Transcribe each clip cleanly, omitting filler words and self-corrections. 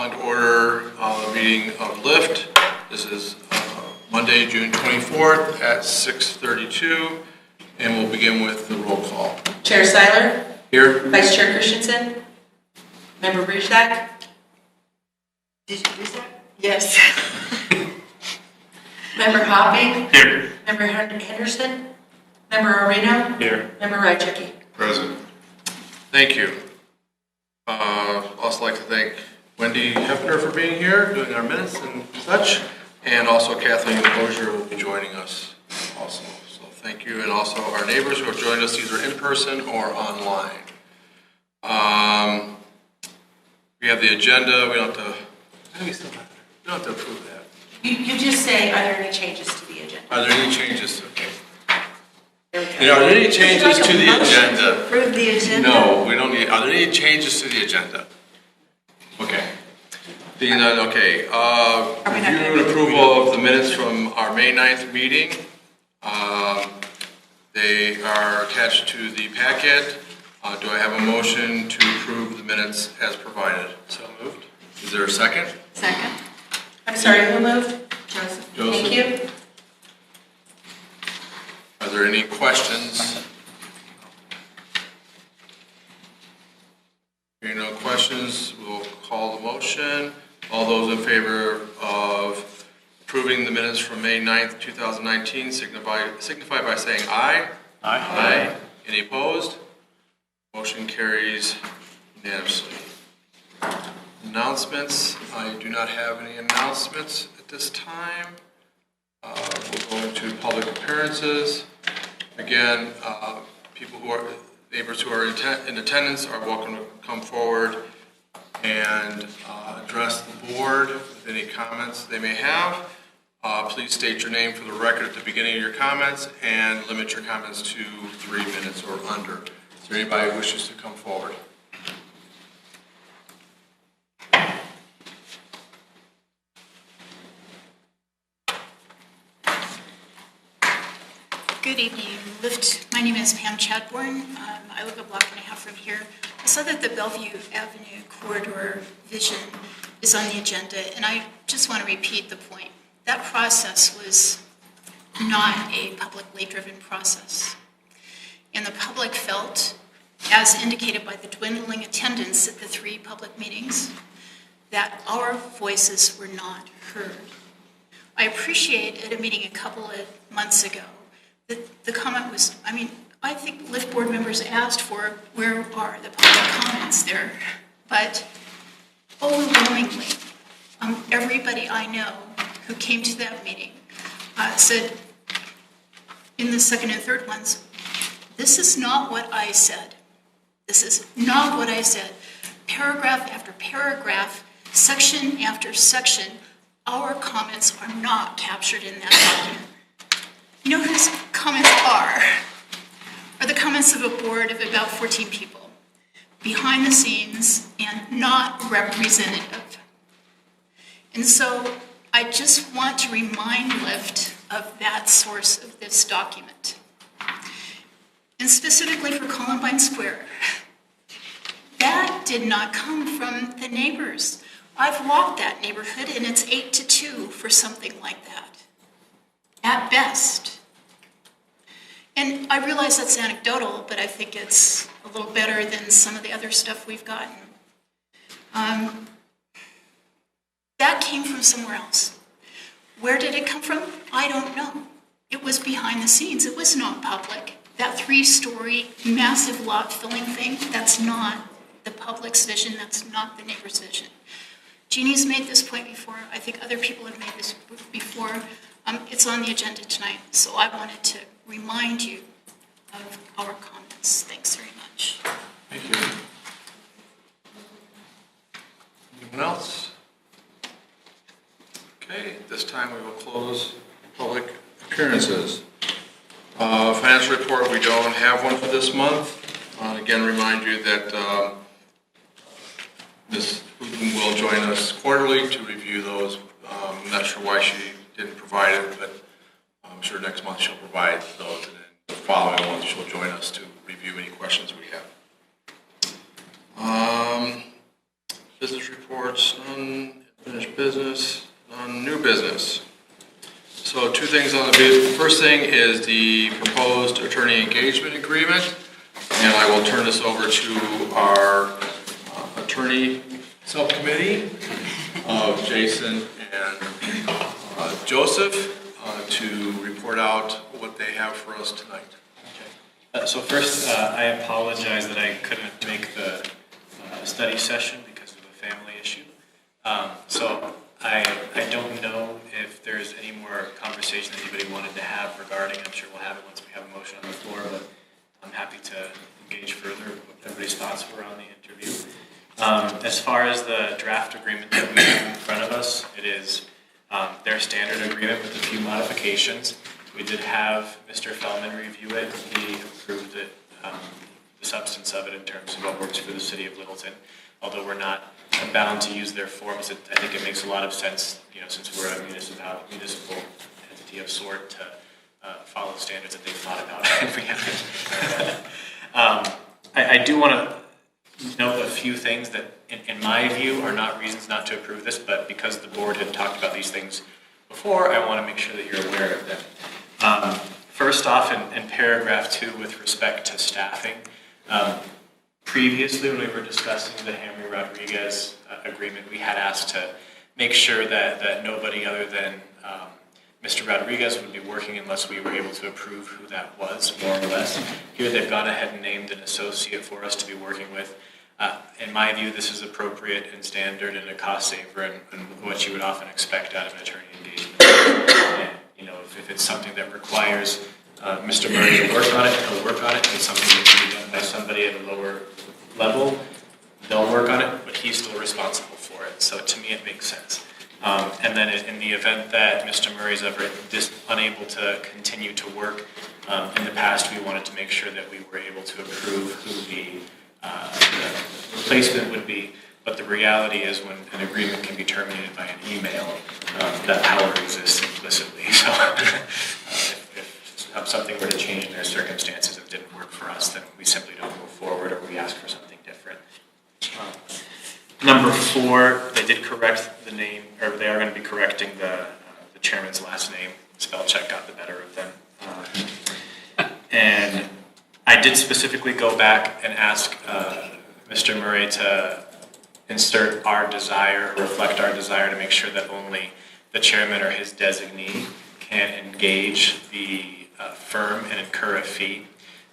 calling to order the meeting of LIFT. This is Monday, June 24th at 6:32, and we'll begin with the roll call. Chair Seiler. Here. Vice Chair Christensen. Member Brusack. Did you do that? Yes. Member Hopping. Here. Member Henderson. Member Areno. Here. Member Rychecki. Present. Thank you. I'd also like to thank Wendy Hefner for being here, doing our minutes and such, and also Kathleen Mosier will be joining us also. So thank you, and also our neighbors who have joined us either in person or online. We have the agenda. We don't have to. We don't have to approve that. You just say, are there any changes to the agenda? Are there any changes? Okay. There we go. You know, are there any changes to the agenda? Approve the agenda? No, we don't need. Are there any changes to the agenda? Okay. Being none, okay. Review and approval of the minutes from our May 9th meeting. They are attached to the packet. Do I have a motion to approve the minutes as provided? So moved. Is there a second? Second. I'm sorry, who moved? Joseph. Thank you. Are there any questions? Hearing no questions, we'll call the motion. All those in favor of approving the minutes from May 9th, 2019, signify by saying aye. Aye. Aye. Any opposed? Motion carries unanimously. Announcements. I do not have any announcements at this time. We'll go into public appearances. Again, people who are neighbors who are in attendance are welcome to come forward and address the board with any comments they may have. Please state your name for the record at the beginning of your comments and limit your comments to 3 minutes or under. Is there anybody who wishes to come forward? Good evening, LIFT. My name is Pam Chadbourne. I live a block and a half from here. I saw that the Bellevue Avenue corridor vision is on the agenda, and I just want to repeat the point. That process was not a publicly driven process. And the public felt, as indicated by the dwindling attendance at the 3 public meetings, that our voices were not heard. I appreciate at a meeting a couple of months ago, the comment was, I think LIFT board members asked for where are the public comments there, but overwhelmingly, everybody I know who came to that meeting said, in the second and third ones, this is not what I said. This is not what I said. Paragraph after paragraph, section after section, our comments are not captured in that document. You know whose comments are the comments of a board of about 14 people, behind the scenes and not representative. And so I just want to remind LIFT of that source of this document. And specifically for Columbine Square, that did not come from the neighbors. I've walked that neighborhood and it's 8 to 2 for something like that. At best. And I realize that's anecdotal, but I think it's a little better than some of the other stuff we've gotten. That came from somewhere else. Where did it come from? I don't know. It was behind the scenes. It was not public. That 3-story massive lot filling thing, that's not the public's vision. That's not the neighbor's vision. Jeannie's made this point before. I think other people have made this before. It's on the agenda tonight, so I wanted to remind you of our comments. Thanks very much. Thank you. Anyone else? Okay, at this time we will close public appearances. Financial report, we don't have one for this month. Again, remind you that Ms. Hooten will join us quarterly to review those. I'm not sure why she didn't provide it, but I'm sure next month she'll provide those, and then the following month she'll join us to review any questions we have. Business report. reports, none, finished business, none, new business. So two things on the first thing is the proposed attorney engagement agreement. And I will turn this over to our attorney subcommittee of Jason and Joseph to report out what they have for us tonight. So first, I apologize that I couldn't make the study session because of a family issue. So I don't know if there's any more conversation that anybody wanted to have regarding. I'm sure we'll have it once we have a motion on the floor, but I'm happy to engage further what everybody's thoughts were on the interview. As far as the draft agreement that we have in front of us, it is their standard agreement with a few modifications. We did have Mr. Feldman review it. He approved it, the substance of it in terms of what works for the city of Littleton. Although we're not bound to use their forms, I think it makes a lot of sense, since we're a municipal entity of sort, to follow standards that they've thought about. I do want to note a few things that, in my view, are not reasons not to approve this, but because the board had talked about these things before, I want to make sure that you're aware of them. First off, in paragraph 2, with respect to staffing, previously when we were discussing the Henry Rodriguez agreement, we had asked to make sure that nobody other than Mr. Rodriguez would be working unless we were able to approve who that was, more or less. Here they've gone ahead and named an associate for us to be working with. In my view, this is appropriate and standard and a cost saver and what you would often expect out of an attorney engagement. And, if it's something that requires Mr. Murray to work on it, he'll work on it. If it's something that can be done by somebody at a lower level, they'll work on it, but he's still responsible for it. So to me, it makes sense. And then in the event that Mr. Murray's ever unable to continue to work, in the past we wanted to make sure that we were able to approve who the replacement would be. But the reality is when an agreement can be terminated by an email, that power exists implicitly. So if something were to change in their circumstances and didn't work for us, then we simply don't move forward or we ask for something different. Number 4, they did correct the name, or they are going to be correcting the chairman's last name. Spell check got the better of them. And I did specifically go back and ask Mr. Murray to insert our desire, reflect our desire to make sure that only the chairman or his designee can engage the firm and incur a fee.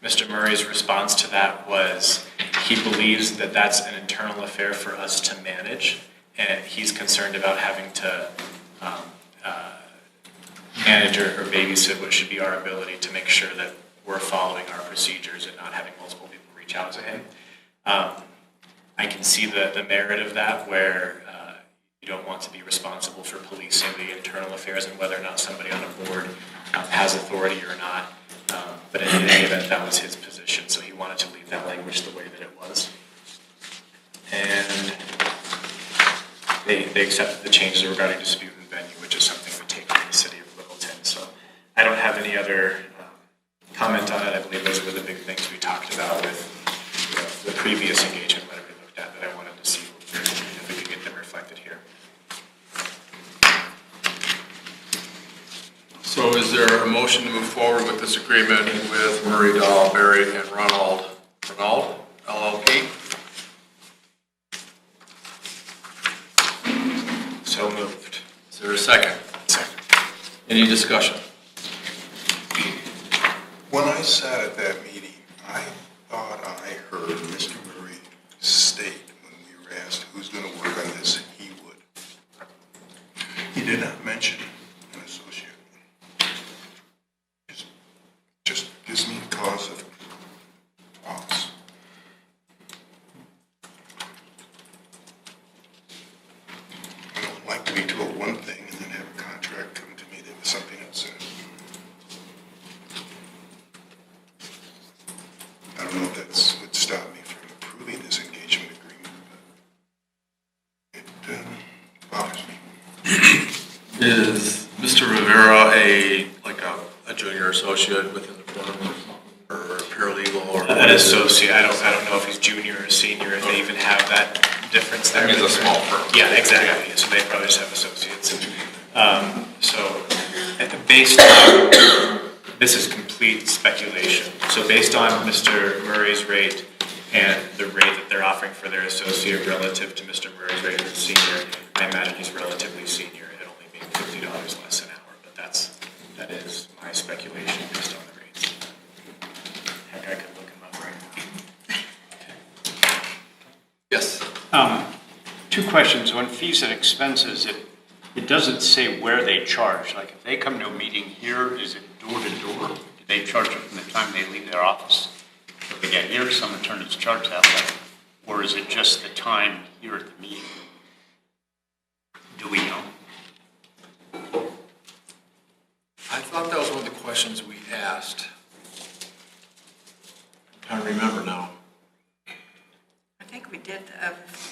Mr. Murray's response to that was he believes that that's an internal affair for us to manage, and he's concerned about having to manage or babysit what should be our ability to make sure that we're following our procedures and not having multiple people reach out to him. I can see the merit of that, where you don't want to be responsible for policing the internal affairs and whether or not somebody on a board has authority or not. But in any event, that was his position, so he wanted to leave that language the way that it was. And they accepted the changes regarding dispute and venue, which is something we take from the city of Littleton. So I don't have any other comment on it. I believe those were the big things we talked about with the previous engagement letter we looked at that I wanted to see if we could get them reflected here. So is there a motion to move forward with this agreement with Murray, Dahl, Berry, and Ronald LLP? So moved. Is there a second? Second. Any discussion? When I sat at that meeting, I thought I heard Mr. Murray state when we were asked who's going to work on this, he would. He did not mention an associate. Just gives me cause of pause. I don't like to be told one thing and then have a contract come to me that was something else in it. I don't know if that would stop me from approving this engagement agreement, but it bothers me. Is Mr. Rivera a junior associate within the firm or a paralegal or An associate. I don't know if he's junior or senior, if they even have that difference there. That means a small firm. Yeah, exactly. So they probably just have associates. So based on, this is complete speculation. So based on Mr. Murray's rate and the rate that they're offering for their associate relative to Mr. Murray's rate as a senior, I imagine he's relatively senior at only being $50 less an hour. But that is my speculation based on the rates. Heck, I could look him up right now. Yes. Two questions. On fees and expenses, it doesn't say where they charge. Like if they come to a meeting here, is it door to door? Do they charge it from the time they leave their office? If they get here, some attorneys charge that way. Or is it just the time here at the meeting? Do we know? I thought that was one of the questions we asked. I'm trying to remember now. I think we did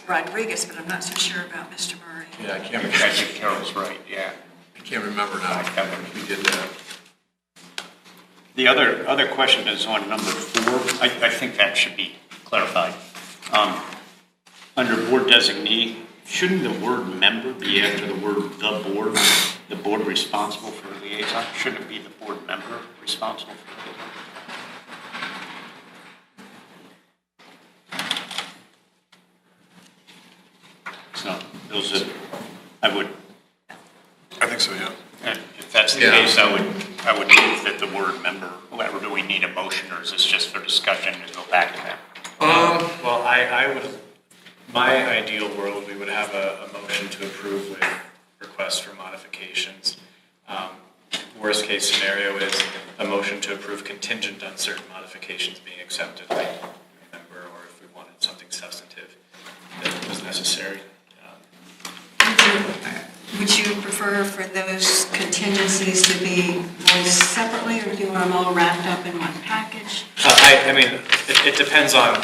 Rodriguez, but I'm not so sure about Mr. Murray. Yeah, I can't I think Carol's right, yeah. remember now. We did that. The other question is on number 4. I think that should be clarified. Under board designee, shouldn't the word member be after the word the board responsible for the liaison? Shouldn't it be the board member responsible for the liaison? So those are, I would, I think so, yeah. if that's the Yeah. case, I would move that the word member, whatever, do we need a motion or is this just for discussion to go back to that? Well, I would, my ideal world, we would have a motion to approve with requests for modifications. Worst case scenario is a motion to approve contingent on certain modifications being accepted by a member, or if we wanted something substantive that was necessary. Would you prefer for those contingencies to be voiced separately, or do you want them all wrapped up in one package? I mean, it depends on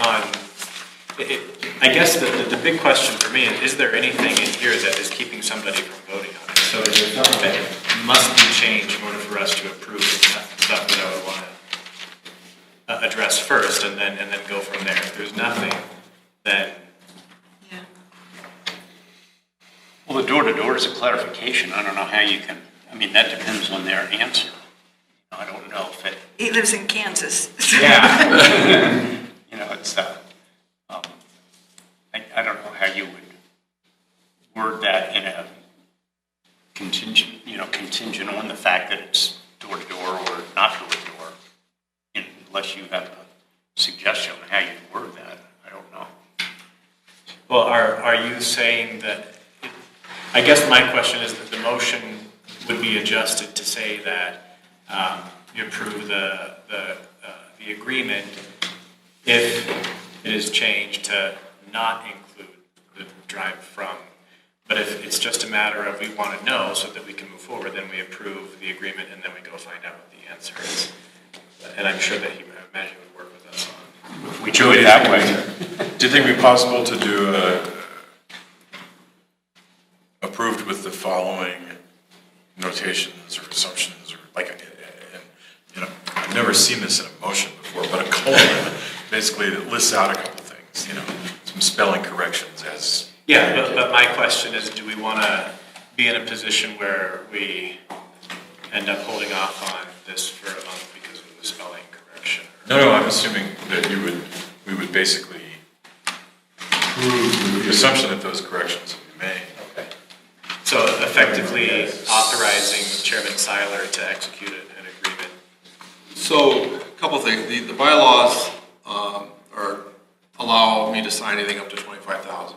I guess the big question for me is there anything in here that is keeping somebody from voting on it? So is there something that must be changed in order for us to approve stuff that I would want to address first and then go from there? If there's nothing, then Yeah. Well, the door-to-door is a clarification. I don't know how you can, I mean, that depends on their answer. I don't know if it, He lives in Kansas. yeah. It's, I don't know how you would word that in a contingent on the fact that it's door-to-door or not door-to-door, unless you have a suggestion on how you word that. I don't know. well, are you saying that? I guess my question is that the motion would be adjusted to say that you approve the agreement if it is changed to not include the drive from. But if it's just a matter of we want to know so that we can move forward, then we approve the agreement and then we go find out what the answer is. And I'm sure that I imagine he would work with us on. If we do it that way. Do you think it'd be possible to do approved with the following notations or assumptions, or like, I've never seen this in a motion before, but a colon basically that lists out a couple things, some spelling corrections as. Yeah, but my question is, do we want to be in a position where we end up holding off on this for a month because of the spelling correction? No, I'm assuming that we would basically approve with the assumption that those corrections will be made. Okay. So effectively authorizing Chairman Seiler to execute an agreement. So, a couple things. The bylaws allow me to sign anything up to $25,000.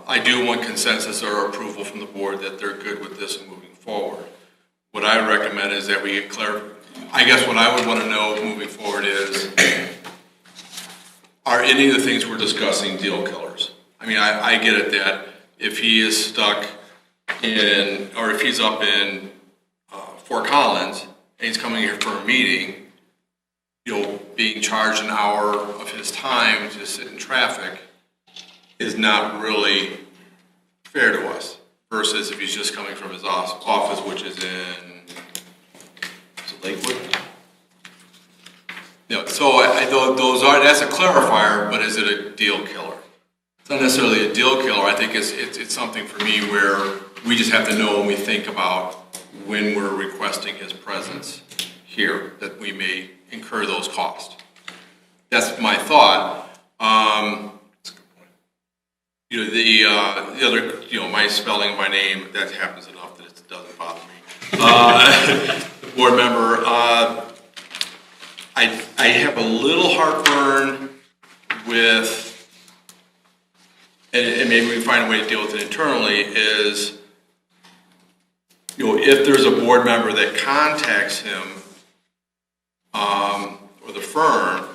I do want consensus or approval from the board that they're good with this and moving forward. What I recommend is that we get clear. I guess what I would want to know moving forward is, are any of the things we're discussing deal killers? I mean, I get it that if he is stuck in, or if he's up in Fort Collins and he's coming here for a meeting, being charged an hour of his time to sit in traffic is not really fair to us, versus if he's just coming from his office, which is in Lakewood. So those are, that's a clarifier, but is it a deal killer? It's not necessarily a deal killer. I think it's something for me where we just have to know when we think about when we're requesting his presence here, that we may incur those costs. That's my thought. You know, the other, you know, my spelling of my name, that happens enough that it doesn't bother me. The board member, I have a little heartburn with, and maybe we find a way to deal with it internally, is, you know, if there's a board member that contacts him, or the firm,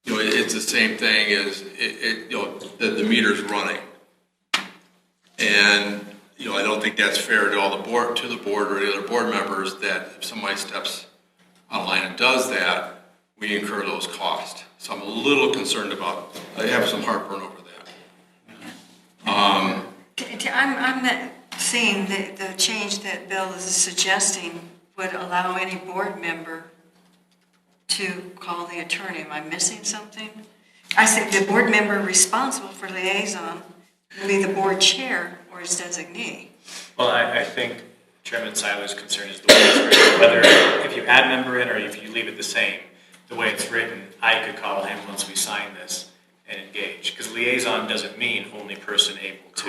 you know, it's the same thing as, you know, the meter's running. And, you know, I don't think that's fair to all the board, or the other board members, that if somebody steps online and does that, we incur those costs. So I'm a little concerned about, I have some heartburn over that. I'm not seeing the change that Bill is suggesting would allow any board member to call the attorney. Am I missing something? I said the board member responsible for liaison will be the board chair or his designee. Well, I think Chairman Seiler's concern is the way it's written, whether if you add member in or if you leave it the same, the way it's written, I could call him once we sign this and engage. Because liaison doesn't mean only person able to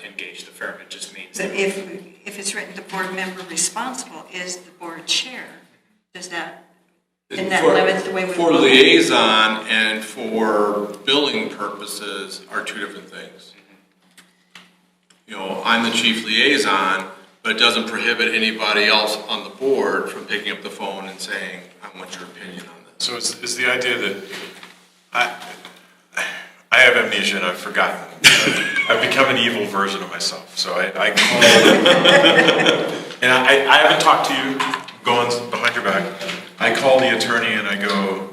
engage the firm. It just means But if it's written, the board member responsible is the board chair, does that, isn't that limit the way we For look? liaison and for billing purposes are two different things. You know, I'm the chief liaison, but it doesn't prohibit anybody else on the board from picking up the phone and saying, I want your opinion on this. So is the idea that I have amnesia and I've forgotten. I've become an evil version of myself. So I call, and I haven't talked to you, going behind your back. I call the attorney and I go,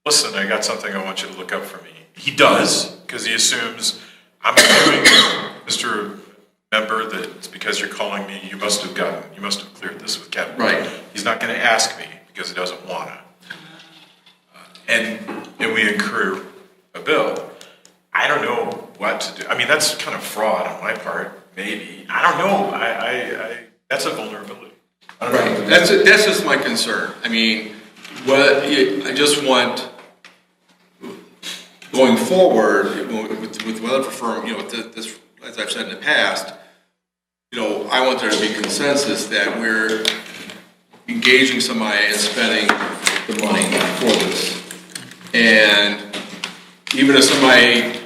listen, I got something I want you to look up for me. He does, because he assumes I'm assuming, Mr. Member, that it's because you're calling me, you must have cleared this with Kevin. Right. He's not going to ask me because he doesn't want to. And we incur a bill. I don't know what to do. I mean, that's kind of fraud on my part, maybe. I don't know. I that's a vulnerability. I don't know. That's just my concern. I mean, I just want, going forward, with whatever firm, you know, this, as I've said in the past, you know, I want there to be consensus that we're engaging somebody and spending the money for this. And even if somebody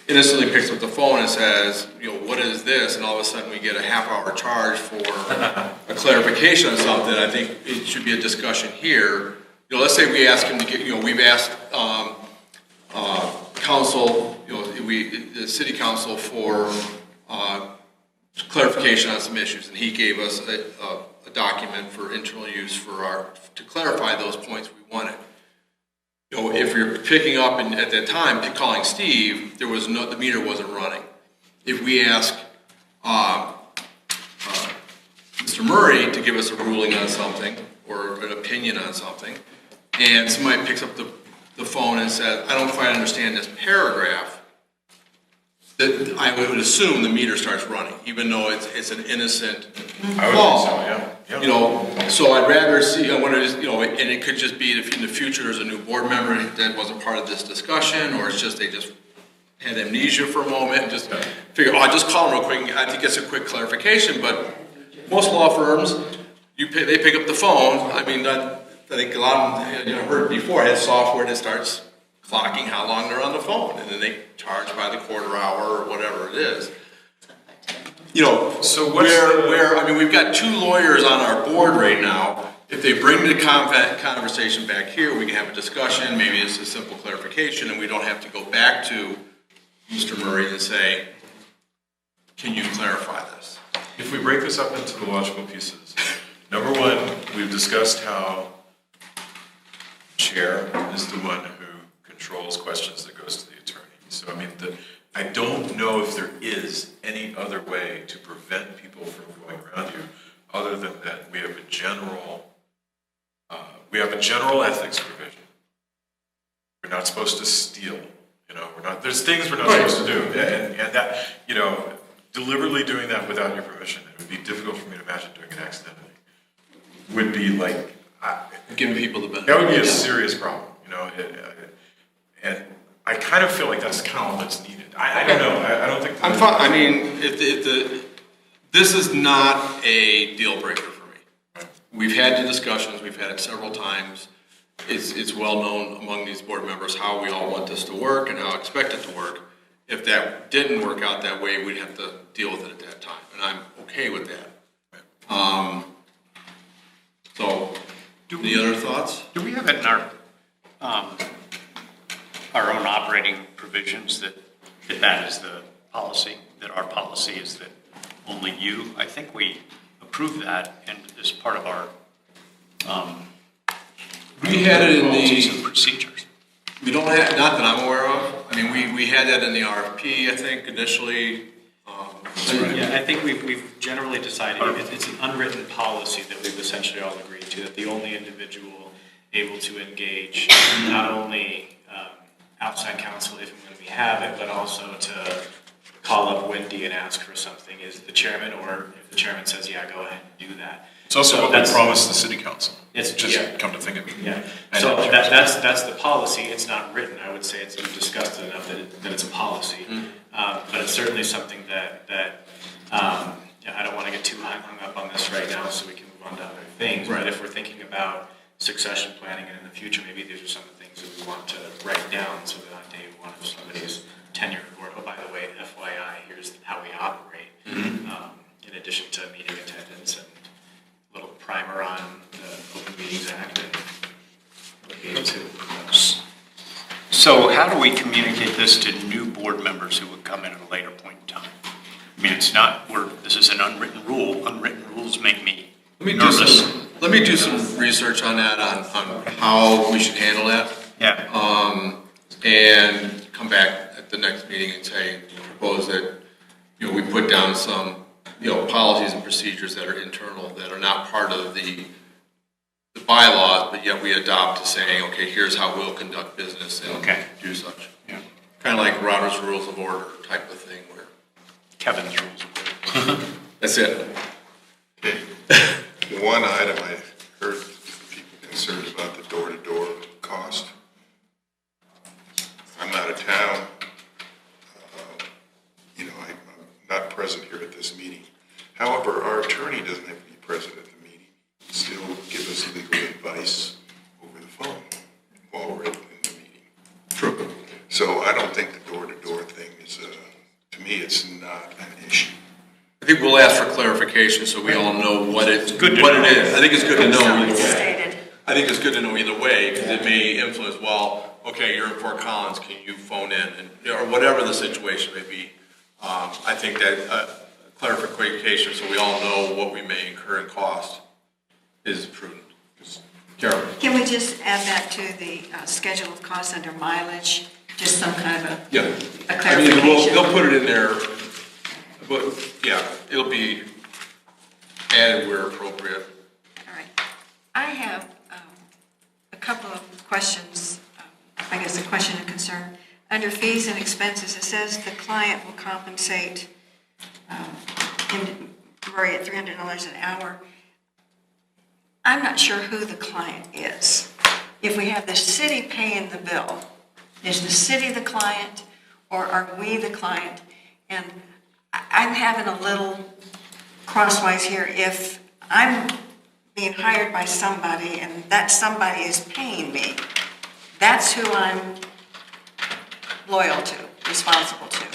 innocently picks up the phone and says, you know, what is this? And all of a sudden we get a half-hour charge for a clarification on something, I think it should be a discussion here. You know, let's say we ask him to get, you know, we've asked council, you know, the city council for clarification on some issues, and he gave us a document for internal use to clarify those points we wanted. You know, if you're picking up and at that time calling Steve, the meter wasn't running. If we ask Mr. Murray to give us a ruling on something or an opinion on something, and somebody picks up the phone and says, I don't quite understand this paragraph, that I would assume the meter starts running, even though it's an innocent call. I would think so, yeah. You know, so I'd rather see, I wonder, you know, and it could just be if in the future there's a new board member that wasn't part of this discussion, or it's just they just had amnesia for a moment and just figure, I'll just call them real quick. I think it's a quick clarification, but most law firms, they pick up the phone. I mean, I think a lot of them, you know, heard before, has software that starts clocking how long they're on the phone, and then they charge by the quarter hour or whatever it is. You know, So where I mean, we've got two lawyers on our board right now. If they bring the conversation back here, we can have a discussion. Maybe it's a simple clarification, and we don't have to go back to Mr. Murray and say, can you clarify this? If we break this up into the logical pieces, number one, we've discussed how chair is the one who controls questions that goes to the attorney. So I mean, I don't know if there is any other way to prevent people from going around you other than that we have a general ethics provision. We're not supposed to steal There's things we're not supposed to do, and that, deliberately doing that without your permission, it would be difficult for me to imagine doing it accidentally. Would be like, Giving people the benefit. that would be a serious problem, and I kind of feel like that's kind of all that's needed. I don't know, I don't think. I'm fine, I mean, this is not a deal breaker for me. We've had the discussions, we've had it several times. It's well known among these board members how we all want this to work and how I expect it to work. If that didn't work out that way, we'd have to deal with it at that time, and I'm okay with that. So, any other thoughts? Do we have it in our own operating provisions that is the policy, that our policy is that only you? I think we approved that and as part of our We had it in policies and the, procedures. we don't have, not that I'm aware of. I mean, we had that in the RFP, I think, initially. Yeah, I think we've generally decided, it's an unwritten policy that we've essentially all agreed to, that the only individual able to engage, not only outside counsel if and when we have it, but also to call up Wendy and ask for something is the chairman, or if the chairman says, yeah, go ahead and do that. It's also So what we that's- promised the city council. It's Just yeah. come to think of it. Yeah, And so that's- that's the policy, it's not written, I would say it's been discussed enough that it's a policy. But it's certainly something that I don't want to get too hung up on this right now, so we can move on to other things. But if we're thinking about succession planning and in the future, maybe these are some of the things that we want to write down, so that on day one of somebody's tenure, or, oh, by the way, FYI, here's how we operate. In addition to meeting attendance and a little primer on the Open Meetings Act and what to. So how do we communicate this to new board members who would come in at a later point in time? I mean, this is an unwritten rule. Unwritten rules make me nervous. Let me do some research on that, on how we should handle that. Yeah. And come back at the next meeting and say, propose that, we put down some, policies and procedures that are internal, that are not part of the bylaws, but yet we adopt to saying, okay, here's how we'll conduct business and do such. Yeah. Kind of like Robert's Rules of Order type of thing where, Kevin's rules. that's it. Okay. One item I heard people concerned about the door-to-door cost. I'm out of town. I'm not present here at this meeting. However, our attorney doesn't have to be present at the meeting. He still give us legal advice over the phone while we're in the meeting. True. So I don't think the door-to-door thing is, to me, it's not an issue. I think we'll ask for clarification so we all know what it is. I think it's good to know So either it's way. stated. I think it's good to know either way, because it may influence, well, okay, you're in Fort Collins, can you phone in? Or whatever the situation may be. I think that clarification, so we all know what we may incur in cost, is prudent. Carol? Can we just add that to the schedule of costs under mileage? Just some kind of Yeah. a I mean, clarification? they'll put it in there, but, yeah, it'll be added where appropriate. All right. I have a couple of questions, I guess a question and concern. Under fees and expenses, it says the client will compensate Rory at $300 an hour. I'm not sure who the client is. If we have the city paying the bill, is the city the client or are we the client? And I'm having a little crosswise here. If I'm being hired by somebody and that somebody is paying me, that's who I'm loyal to, responsible to.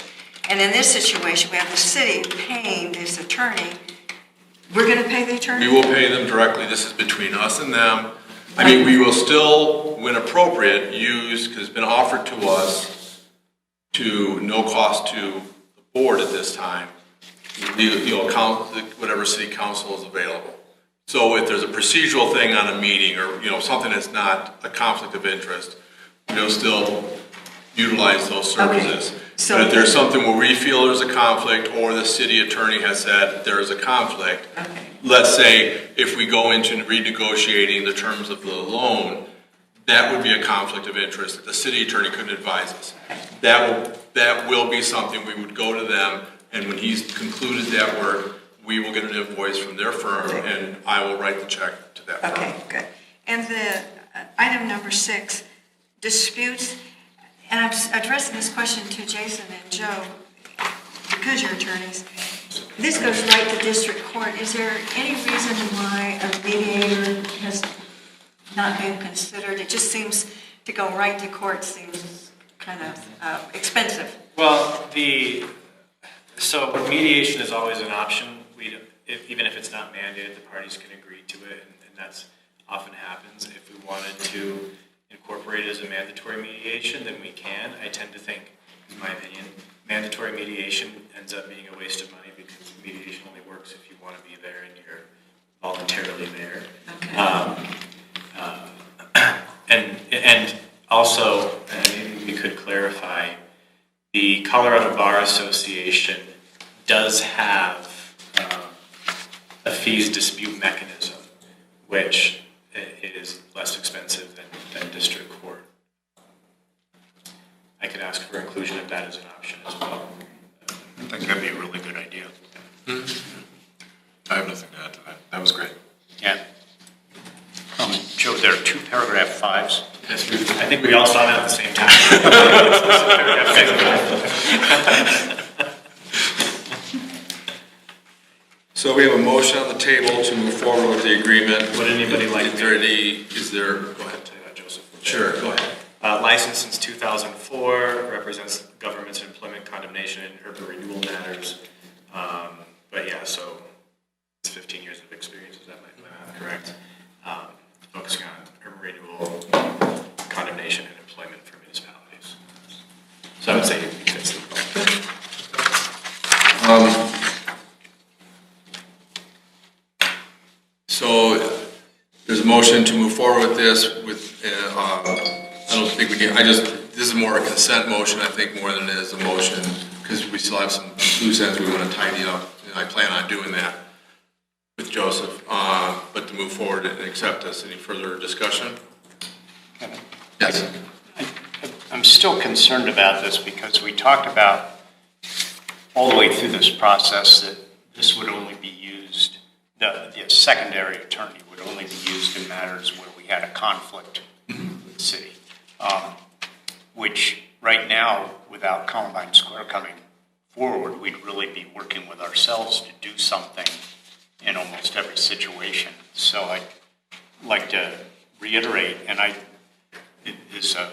And in this situation, we have the city paying this attorney. We're going to pay the attorney? We will pay them directly. This is between us and them. I mean, we will still, when appropriate, use, because it's been offered to us to no cost to the board at this time, whatever city council is available. So if there's a procedural thing on a meeting or, something that's not a conflict of interest, we'll still utilize those services. Okay. So- But if there's something where we feel there's a conflict or the city attorney has said there is a conflict, Okay. let's say if we go into renegotiating the terms of the loan, that would be a conflict of interest, that the city attorney couldn't advise us. That will be something we would go to them, and when he's concluded that work, we will get an invoice from their firm, and I will write the check to that firm. Okay, good. And the item number 6, disputes, and I'm addressing this question to Jason and Joe, because you're attorneys. This goes right to district court. Is there any reason why a mediator has not been considered? It just seems to go right to court seems kind of expensive. Well, so mediation is always an option. Even if it's not mandated, the parties can agree to it, and that's often happens. If we wanted to incorporate it as a mandatory mediation, then we can. I tend to think, in my opinion, mandatory mediation ends up being a waste of money because mediation only works if you want to be there and you're voluntarily there. Okay. And also, maybe we could clarify, the Colorado Bar Association does have a fees dispute mechanism, which is less expensive than district court. I could ask for inclusion of that as an option as well. I think that'd be a really good idea. I have nothing to add to that. That was great. Yeah. Joe, there are 2 paragraph 5s. Yes, I think we all saw that at the same time. So we have a motion on the table to move forward with the agreement. Would anybody like Is there, go ahead. Joseph? Sure, go ahead. Licensed since 2004, represents government's employment condemnation and urban renewal matters. But yeah, so it's 15 years of experience, is that my math correct? Focusing on urban renewal, condemnation, and employment for municipalities. So I would say he fits the bill. So there's a motion to move forward with this with, I don't think we need, this is more a consent motion, I think, more than it is a motion, because we still have some loose ends we want to tidy up, and I plan on doing that with Joseph, but to move forward and accept this. Any further discussion? Yes. I'm still concerned about this because we talked about all the way through this process that this would only be used, the secondary attorney would only be used in matters where we had a conflict with the city, which right now, without Columbine Square coming forward, we'd really be working with ourselves to do something in almost every situation. So I'd like to reiterate, and it is a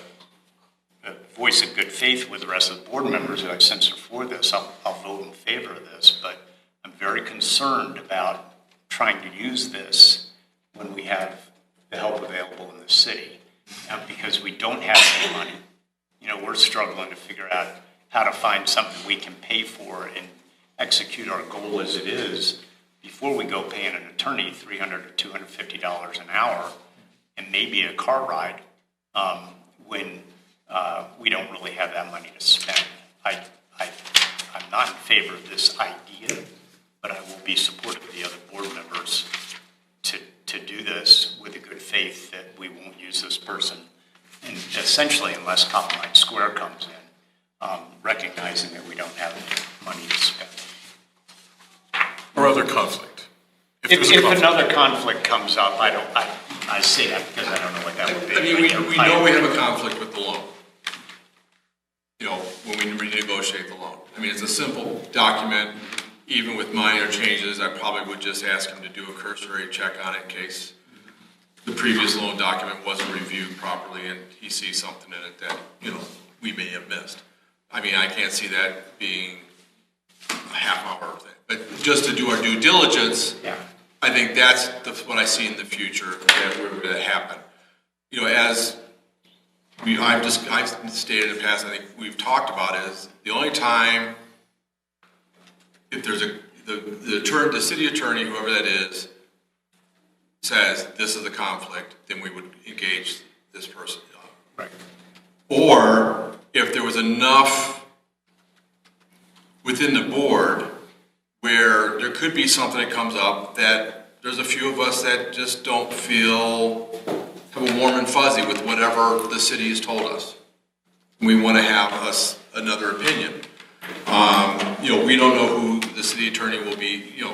voice of good faith with the rest of the board members that I've censored for this. I'll vote in favor of this, but I'm very concerned about trying to use this when we have the help available in the city, because we don't have any money. You know, we're struggling to figure out how to find something we can pay for and execute our goal as it is before we go paying an attorney $300 to $250 an hour and maybe a car ride when we don't really have that money to spend. I'm not in favor of this idea, but I will be supportive of the other board members to do this with a good faith that we won't use this person, and essentially unless Columbine Square comes in, recognizing that we don't have any money to spend. Or other conflict. If another conflict comes up, I say that because I don't know what that would be. I mean, we know we have a conflict with the loan. You know, when we renegotiate the loan. I mean, it's a simple document. Even with minor changes, I probably would just ask him to do a cursory check on it in case the previous loan document wasn't reviewed properly and he sees something in it that, you know, we may have missed. I mean, I can't see that being a half-hour thing. But just to do our due diligence, Yeah. I think that's what I see in the future that we're going to happen. You know, as I've stated in the past, I think we've talked about is the only time if there's the city attorney, whoever that is, says this is a conflict, then we would engage this person. Right. Or if there was enough within the board where there could be something that comes up that there's a few of us that just don't feel have a warm and fuzzy with whatever the city has told us. We want to have another opinion. We don't know who the city attorney will be, who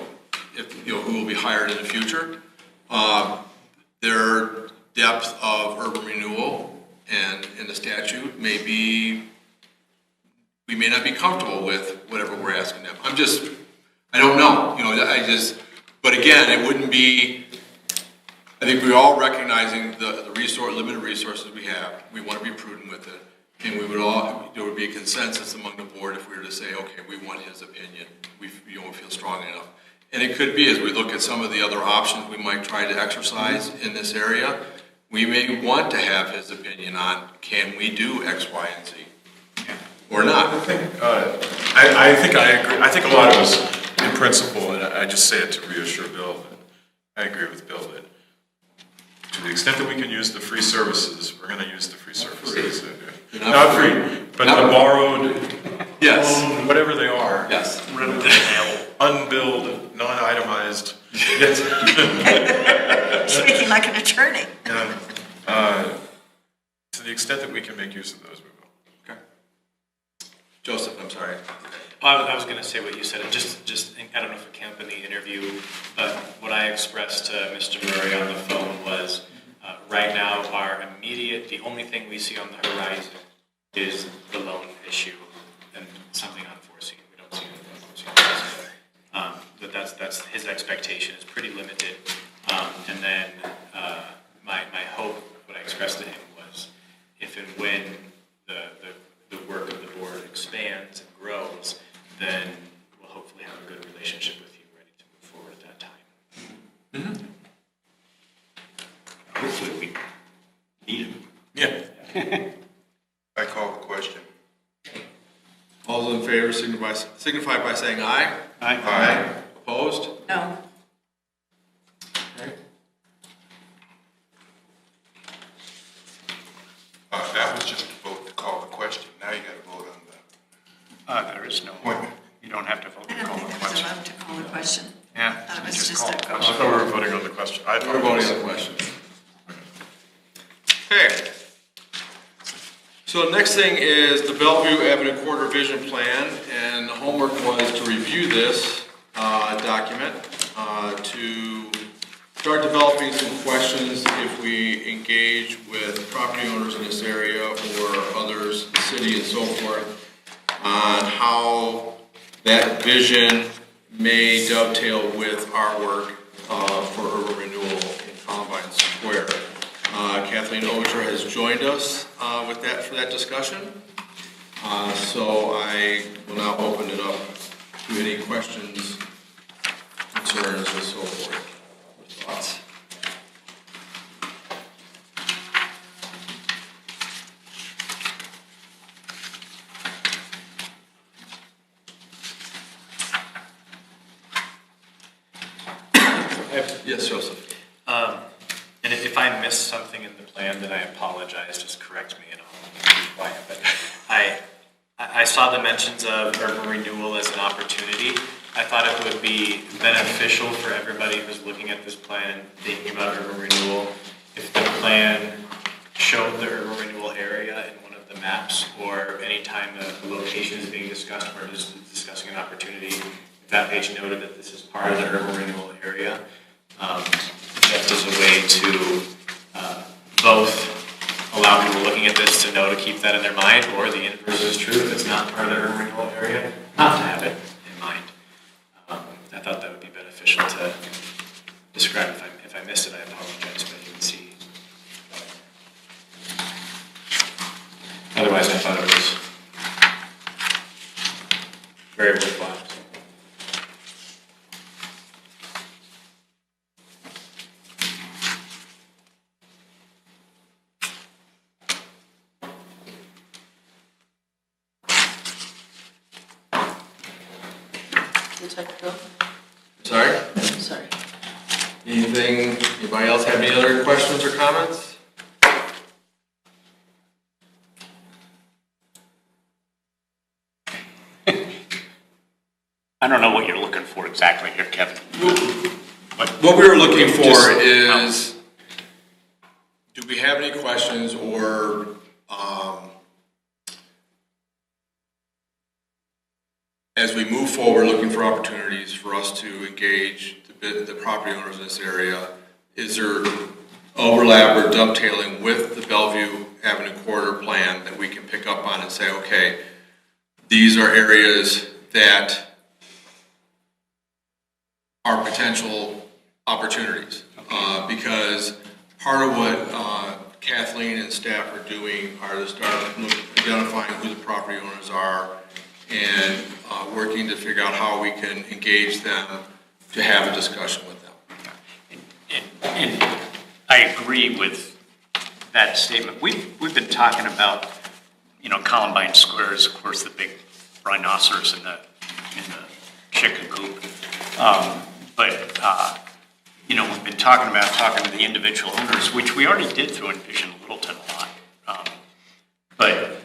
will be hired in the future. Their depth of urban renewal and in the statute we may not be comfortable with whatever we're asking them. I don't know, but again, it wouldn't be, I think we're all recognizing the limited resources we have. We want to be prudent with it. And there would be a consensus among the board if we were to say, okay, we want his opinion. We feel strong enough. And it could be, as we look at some of the other options we might try to exercise in this area, we may want to have his opinion on, can we do X, Y, and Z? Or not? I think I agree. I think a lot of us, in principle, and I just say it to reassure Bill, that I agree with Bill that to the extent that we can use the free services, we're going to use the free services. Not free, but the borrowed, Yes. owned, whatever they are. Yes. Unbilled, non-itemized. Speaking like an attorney. To the extent that we can make use of those, we will. Okay. Joseph, I'm sorry. I was going to say what you said, and just I don't know if it came up in the interview, but what I expressed to Mr. Murray on the phone was, right now, the only thing we see on the horizon is the loan issue and something unforeseen. We don't see anything unforeseen. But that's his expectation is pretty limited. And then my hope, what I expressed to him was, if and when the work of the board expands and grows, then we'll hopefully have a good relationship with you, ready to move forward at that time. Mm-hmm. Hopefully we need him. Yeah. I call the question. All those in favor signify by saying aye. Aye. Opposed? No. Okay. That was just a vote to call the question. Now you got to vote on the There is no, appointment. you don't have to vote I to don't call think the it was question. allowed to call a question. Yeah. That was just just call a the I question. thought we were voting on the question. I thought We're it voting was- on the question. Okay. So the next thing is the Bellevue Avenue Corridor Vision Plan, and the homework was to review this document, to start developing some questions if we engage with property owners in this area or others, the city and so forth, on how that vision may dovetail with our work for urban renewal in Columbine Square. Kathleen Oger has joined us for that discussion. So I will now open it up to any questions, concerns, and so forth, or thoughts. Yes, Joseph. And if I missed something in the plan, then I apologize, just correct me and I'll be quiet. But I saw the mentions of urban renewal as an opportunity. I thought it would be beneficial for everybody who's looking at this plan, thinking about urban renewal, if the plan showed the urban renewal area in one of the maps, or anytime a location is being discussed or is discussing an opportunity, if that page noted that this is part of the urban renewal area. Just as a way to both allow people looking at this to know to keep that in their mind, or the inverse is true, if it's not part of the urban renewal area, not to have it in mind. I thought that would be beneficial to describe. If I missed it, I apologize, but you can see. Otherwise, I thought it was very worthwhile. Sorry? Sorry. Anybody else have any other questions or comments? I don't know what you're looking for exactly here, Kevin. What we were looking for is do we have any questions or as we move forward looking for opportunities for us to engage the property owners in this area, is there overlap or dovetailing with the Bellevue Avenue corridor plan that we can pick up on and say, okay, these are areas that are potential opportunities? Because part of what Kathleen and staff are doing are to start identifying who the property owners are and working to figure out how we can engage them to have a discussion with them. And I agree with that statement. We've been talking about, Columbine Square is, of course, the big rhinoceros in the chicken coop. We've been talking to the individual owners, which we already did through Envision Littleton a lot. But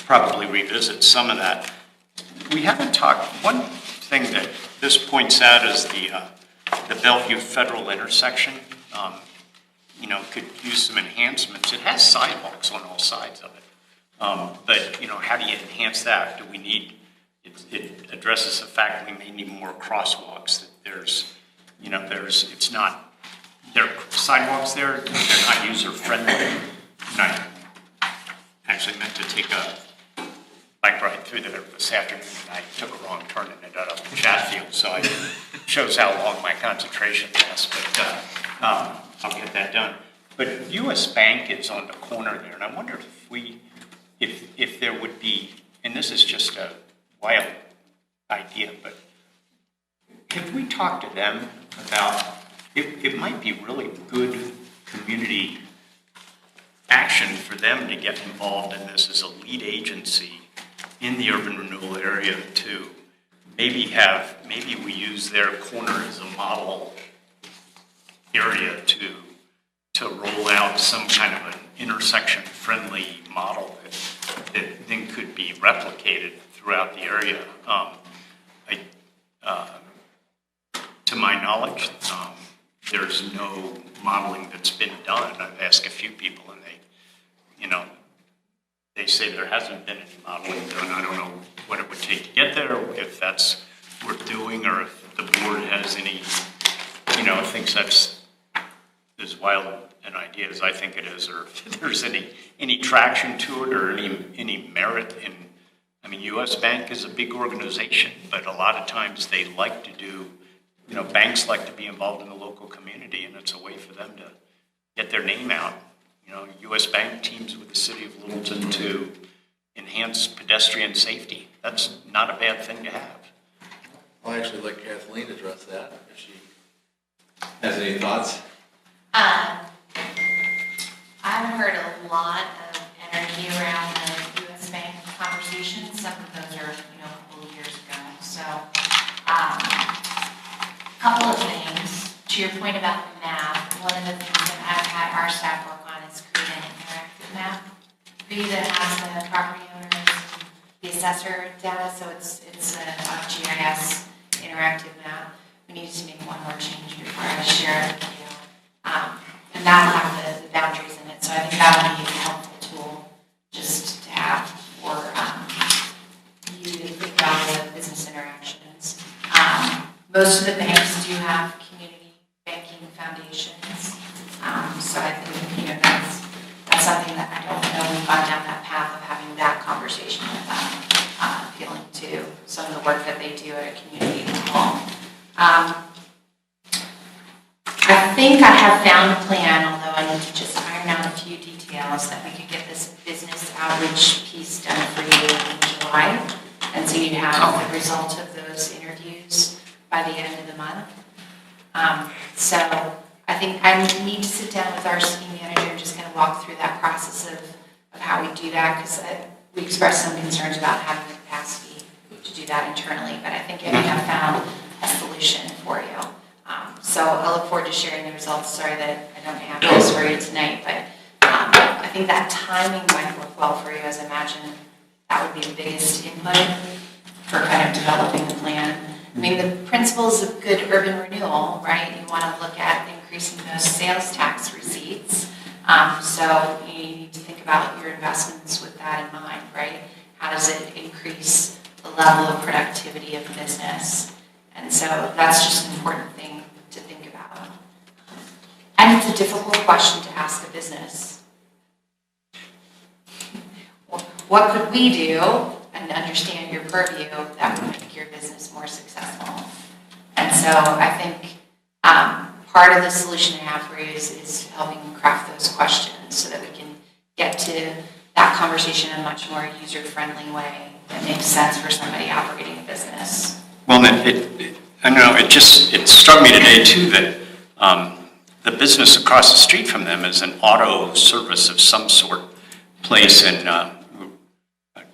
probably revisit some of that. We haven't talked, one thing that this points out is the Bellevue Federal intersection, could use some enhancements. It has sidewalks on all sides of it. But how do you enhance that? Do we need, it addresses the fact that we may need more crosswalks, that it's not, there are sidewalks there, they're not user-friendly. I actually meant to take a bike ride through there this afternoon, and I took a wrong turn and ended up in Chatfield, so it shows how long my concentration lasts, but I'll get that done. But US Bank is on the corner there, and I wonder if there would be, and this is just a wild idea, but if we talk to them about, it might be really good community action for them to get involved in this as a lead agency in the urban renewal area to maybe we use their corner as a model area to roll out some kind of an intersection-friendly model that then could be replicated throughout the area. To my knowledge, there's no modeling that's been done. I've asked a few people, and they say there hasn't been any modeling done. I don't know what it would take to get there, or if that's worth doing, or if the board has any, thinks that's as wild an idea as I think it is, or if there's any traction to it or any merit in. I mean, US Bank is a big organization, but a lot of times they like to do, banks like to be involved in the local community, and it's a way for them to get their name out. US Bank teams with the city of Littleton to enhance pedestrian safety. That's not a bad thing to have. I'll actually let Kathleen address that if she has any thoughts. I've heard a lot of energy around the US Bank conversation. Some of those are, a couple of years ago. So, a couple of things. To your point about the map, one of the things that I've had our staff work on is creating an interactive map for you that has the property owners, the assessor data. So it's a GIS interactive map. We need to make one more change before I share it with you. And that'll have the boundaries in it. So I think that would be a helpful tool just to have for you to think about the business interactions. Most of the banks do have community banking foundations. So I think, that's something that I don't know we've gone down that path of having that conversation with them, appealing to some of the work that they do at a community level. I think I have found a plan, although I need to just iron out a few details, that we could get this business outreach piece done for you in July. And so you have the result of those interviews by the end of the month. So I think I need to sit down with our city manager and just kind of walk through that process of how we do that, because we expressed some concerns about having the capacity to do that internally. But I think I have found a solution for you. So I look forward to sharing the results. Sorry that I don't have this for you tonight, but I think that timing might work well for you, as I imagine that would be the biggest input for kind of developing the plan. I mean, the principles of good urban renewal, right? You want to look at increasing those sales tax receipts, So you need to think about your investments with that in mind, right? How does it increase the level of productivity of the business? And so that's just an important thing to think about. And it's a difficult question to ask a business. What could we do, and understand your purview, that would make your business more successful? And so I think part of the solution I have for you is helping craft those questions so that we can get to that conversation in a much more user-friendly way that makes sense for somebody operating a business. Well, I know, it struck me today too that the business across the street from them is an auto service of some sort place, and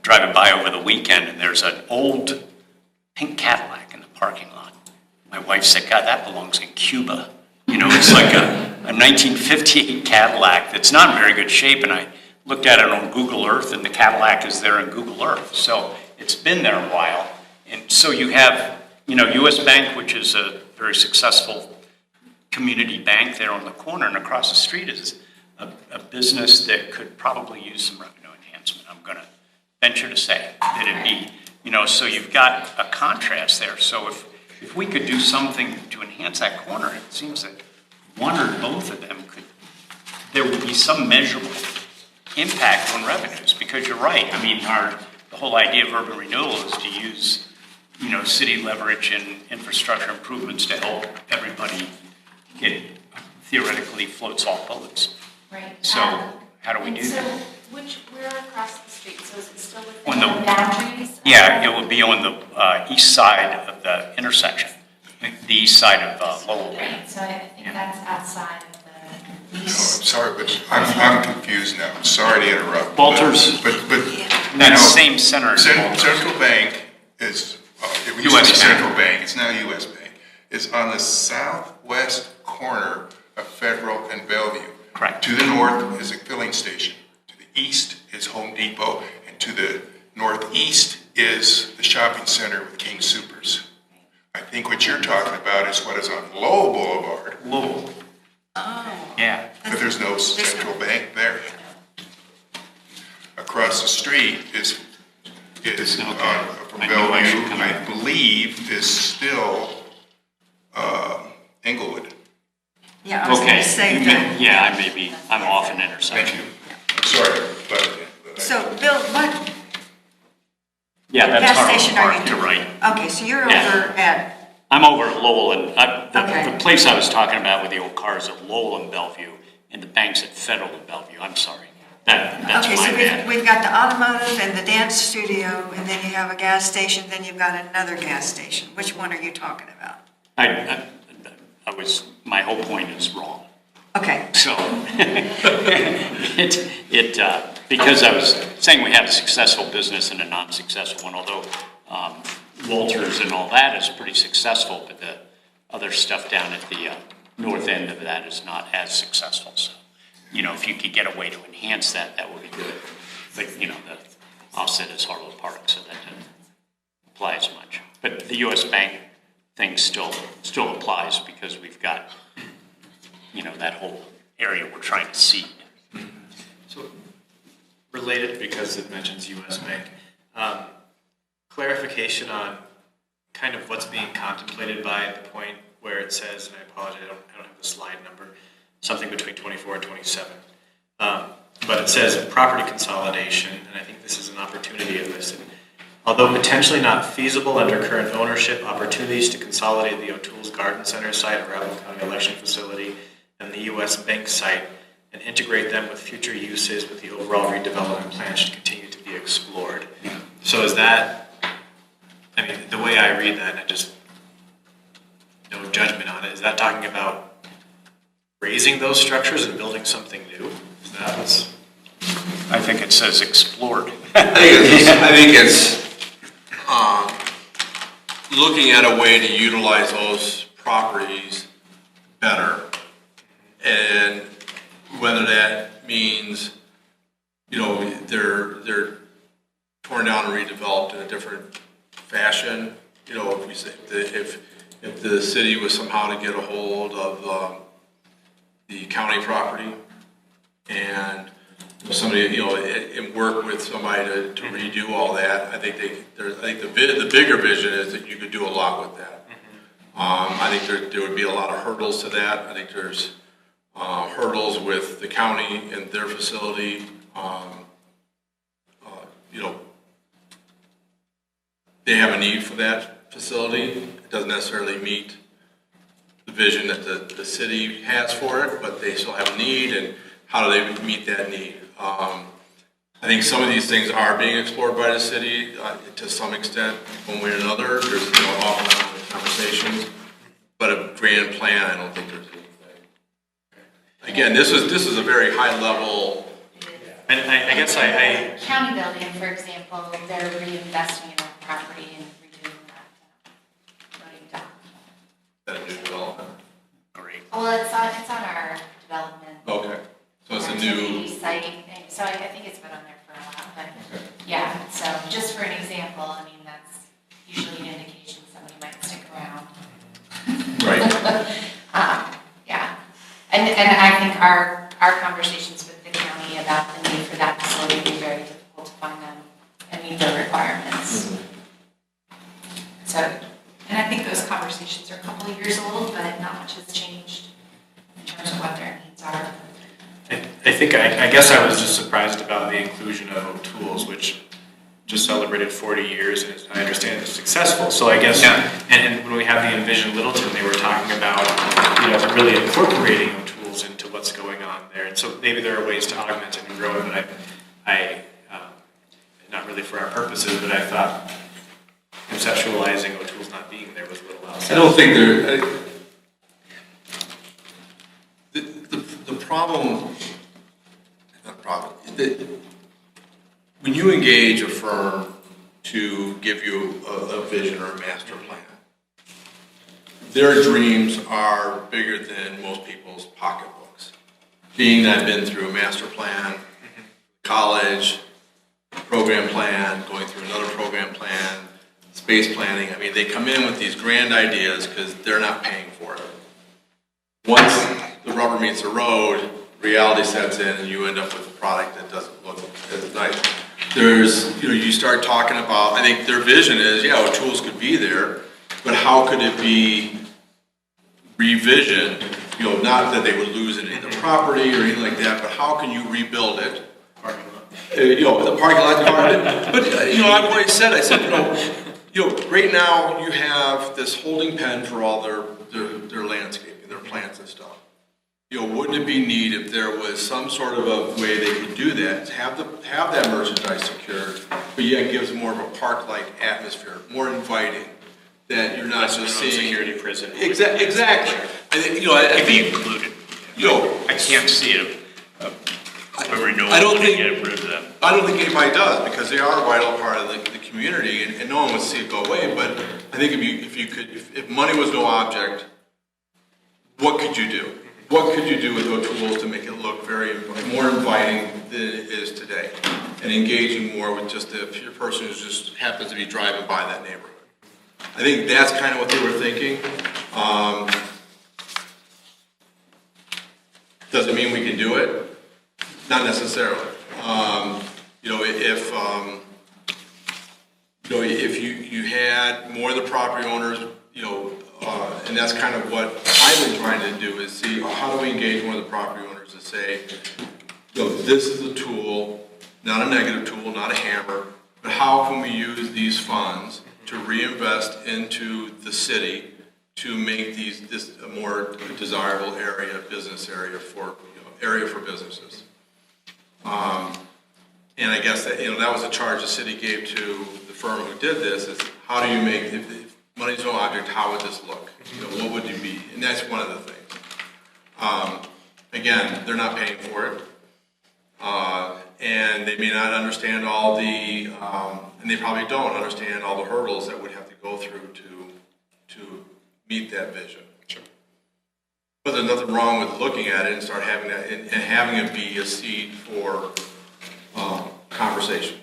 driving by over the weekend, and there's an old pink Cadillac in the parking lot. My wife said, God, that belongs in Cuba. You know, it's like a 1958 Cadillac that's not in very good shape, and I looked at it on Google Earth, and the Cadillac is there in Google Earth. So it's been there a while. And so you have, you know, U.S. Bank, which is a very successful community bank there on the corner, and across the street is a business that could probably use some revenue enhancement. I'm going to venture to say that it'd be, you know, so you've got a contrast there. So if we could do something to enhance that corner, it seems that one or both of them there would be some measurable impact on revenues, because you're right. I mean, the whole idea of urban renewal is to use, you know, city leverage and infrastructure improvements to help everybody get, theoretically, floats all boats. Right. So how do we do that? So we're across the street, so is it still On within the- the boundaries? Yeah, it would be on the east side of the intersection, the east side of Lowell. Right, so I think Yeah. that's outside of the No, I'm east. sorry, but I'm confused now. I'm sorry to interrupt. Walters. But, That you know, same center is Walters. Central Bank is, it was US US Bank. Central Bank, it's now US Bank, is on the southwest corner of Federal and Bellevue. Correct. To the north is a filling station. To the east is Home Depot, and to the northeast is the shopping center with King Soopers. I think what you're talking about is what is on Lowell Boulevard, Lowell. Oh. Yeah. but there's no central bank there. Across the street is Okay. from I know I should Bellevue, come I in. believe is still Englewood. Yeah, I was going Okay. to say You that. may- Yeah, I'm off an Thank intersection. you. Sorry, but. So, Bill, what Yeah, that's gas Harlem station are Park, you? you're right. Okay, so you're Yeah. over at, I'm over at Lowell, and Okay. the place I was talking about with the old cars at Lowell and Bellevue, and the bank's at Federal and Bellevue. I'm sorry. That's okay, my so bad. we've got the automotive and the dance studio, and then you have a gas station, then you've got another gas station. Which one are you talking about? My whole point is wrong. Okay, So, because I was saying we have a successful business and a non-successful one, although Walters and all that is pretty successful, but the other stuff down at the north end of that is not as successful. So, you know, if you could get a way to enhance that, that would be good. But, you know, the offset is Harlow Park, so that doesn't apply as much. But the US Bank thing still applies, because we've got, you know, that whole area we're trying to seed. So, related, because it mentions US Bank, clarification on kind of what's being contemplated by the point where it says, and I apologize, I don't have the slide number, something between 24 and 27. But it says property consolidation, and I think this is an opportunity listed. Although potentially not feasible under current ownership, opportunities to consolidate the O'Toole's Garden Center site, Arapahoe County election facility, and the US Bank site, and integrate them with future uses with the overall redevelopment plan should continue to be explored. So is that, I mean, the way I read that, and I just, no judgment on it, is that talking about raising those structures and building something new? Is that what's? I think it says explored. I think it's looking at a way to utilize those properties better. And whether that means, you know, they're torn down and redeveloped in a different fashion. You know, if we say, if the city was somehow to get a hold of the county property and somebody, and work with somebody to redo all that. I think the bigger vision is that you could do a lot with that. I think there would be a lot of hurdles to that. I think there's hurdles with the county and their facility. They have a need for that facility. It doesn't necessarily meet the vision that the city has for it, but they still have a need, and how do they meet that need? I think some of these things are being explored by the city to some extent, one way or another. There's off and on conversations, but a grand plan, I don't think there's anything. Again, this is a very high level. And I guess I County building, for example, they're reinvesting in our property and redoing that loading dock. That a new development. Great. Well, it's on our development. Okay, so it's a activity new. site thing, so I think it's been on there for a while, but yeah, so just for an example, I mean, that's usually an indication somebody might stick around. Right. Yeah, and I think our conversations with the county about the need for that facility would be very difficult to find them and meet their requirements. So, and I think those conversations are a couple of years old, but not much has changed in terms of what their needs are. I think, I guess I was just surprised about the inclusion of O'Toole's, which just celebrated 40 years, and I understand it's successful. So I guess, and when we have the Envision Littleton, they were talking about, really incorporating O'Toole's into what's going on there. And so maybe there are ways to augment it and grow it, but I not really for our purposes, but I thought conceptualizing O'Toole's not being there was a little outside. I don't think the problem, not problem, when you engage a firm to give you a vision or a master plan, their dreams are bigger than most people's pocketbooks. Being that I've been through a master plan, college, program plan, going through another program plan, space planning, I mean, they come in with these grand ideas because they're not paying for it. Once the rubber meets the road, reality sets in and you end up with a product that doesn't look as nice. There's, you start talking about, I think their vision is, O'Toole's could be there, but how could it be revisioned? Not that they would lose any of the property or anything like that, but how can you rebuild it? Parking lot. The parking lot part of it. But, I've always said, right now you have this holding pen for all their landscaping, their plants and stuff. Wouldn't it be neat if there was some sort of a way they could do that, to have that merchandise secured, but yet gives more of a park-like atmosphere, more inviting, that you're not just seeing. Security prison. Exactly. I think, I think Included. I I can't see it. I don't think Get rid of them. I don't think anybody does, because they are a vital part of the community, and no one wants to see it go away. But I think if money was no object, what could you do? What could you do with O'Toole's to make it look more inviting than it is today, and engaging more with just the person who just happens to be driving by that neighborhood? I think that's kind of what they were thinking. Does it mean we can do it? Not necessarily. If you had more of the property owners, and that's kind of what I've been trying to do, is see how do we engage one of the property owners to say, this is a tool, not a negative tool, not a hammer, but how can we use these funds to reinvest into the city to make this a more desirable business area for businesses. And I guess that that was a charge the city gave to the firm who did this, is how do you make, if money's no object, how would this look? What would it be? And that's one of the things. Again, they're not paying for it. And they may not understand all the, and they probably don't understand all the hurdles that would have to go through to meet that vision. Sure. But there's nothing wrong with looking at it and start having that, and having it be a seed for conversation.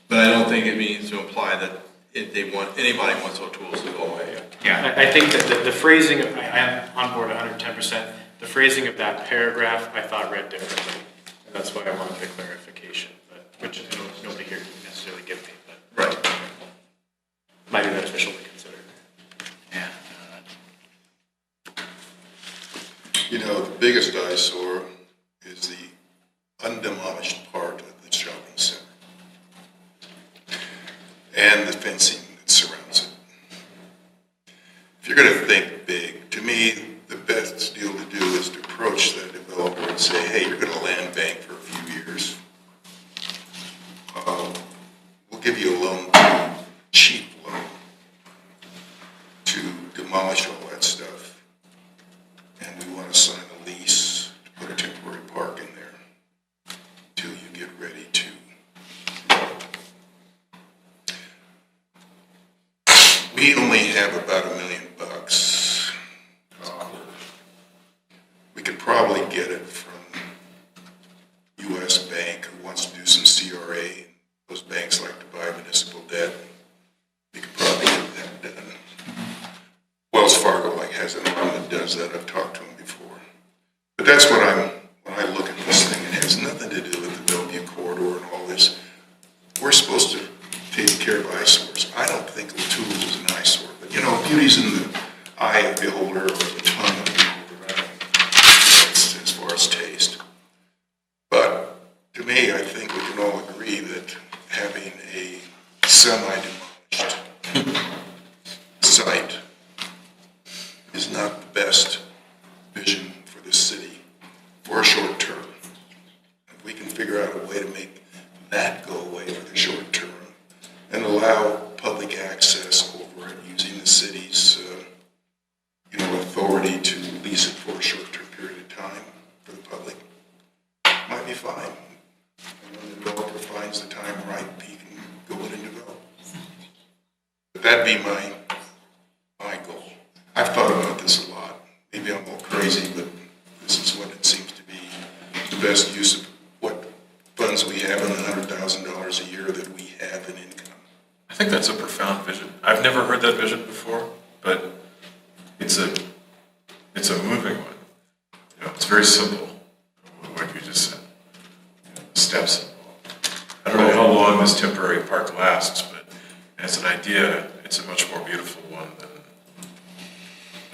But I don't think it means to imply that anybody wants O'Toole's to go away. Yeah, I think that the phrasing, I am on board 110%. the phrasing of that paragraph I thought read differently. And that's why I wanted the clarification, but, which I know nobody here can necessarily give me, but Right. might be beneficial to consider. Yeah. You know, the biggest eyesore is the undemolished part of the shopping center and the fencing that surrounds it. If you're going to think big, to me, the best deal to do is to approach the developer and say, hey, you're going to land bank for a few years. We'll give you a loan, cheap loan, to demolish all that stuff. And we want to sign a lease to put a temporary park in there till you get ready to. We only have about $1 million. We could probably get it from U.S. Bank, who wants to do some CRA. Those banks like to buy municipal debt. We could probably get that done. Wells Fargo has an arm that does that. I've talked to them before. But that's what when I look at this thing, it has nothing to do with the Bellevue corridor and all this. We're supposed to take care of eyesores. I don't think Latulips is an eyesore, but you know, beauty's in the eye of the beholder or the tongue of the beholder. That's as far as taste. But to me, I think we can all agree that having a semi-demolished site is not the best vision for this city for a short term. If we can figure out a way to make that go away for the short term and allow public access over it using the city's authority to lease it for a short-term period of time for the public, might be fine. And when the developer finds the time right, he can go in and develop. But that'd be my goal. I've thought about this a lot. Maybe I'm a little crazy, but this is what it seems to be the best use of what funds we have and the $100,000 a year that we have in income. I think that's a profound vision. I've never heard that vision before, but it's a moving one. You know, it's very simple, what you just said. You know, the steps involved. I don't know how long this temporary park lasts, but as an idea, it's a much more beautiful one than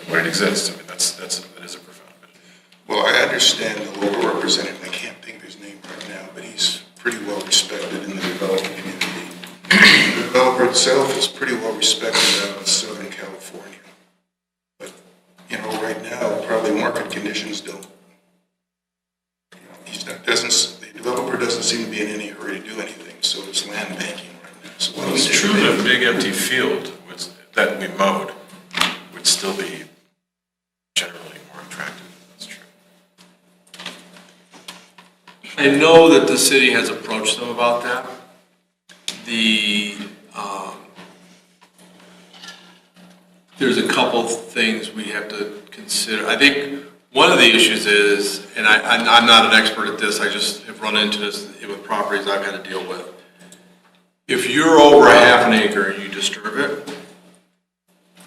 what it exists. I mean, that is a profound vision. Well, I understand the local representative, I can't think of his name right now, but he's pretty well respected in the development community. The developer itself is pretty well respected out in Southern California. But, you know, right now, probably market conditions don't, the developer doesn't seem to be in any hurry to do anything, so it's land banking right now. So why don't we It's take true advantage? that a big empty field that we mowed would still be generally more attractive. That's true. I know that the city has approached them about that. There's a couple things we have to consider. I think one of the issues is, and I'm not an expert at this, I just have run into this with properties I've had to deal with. If you're over a half an acre and you disturb it,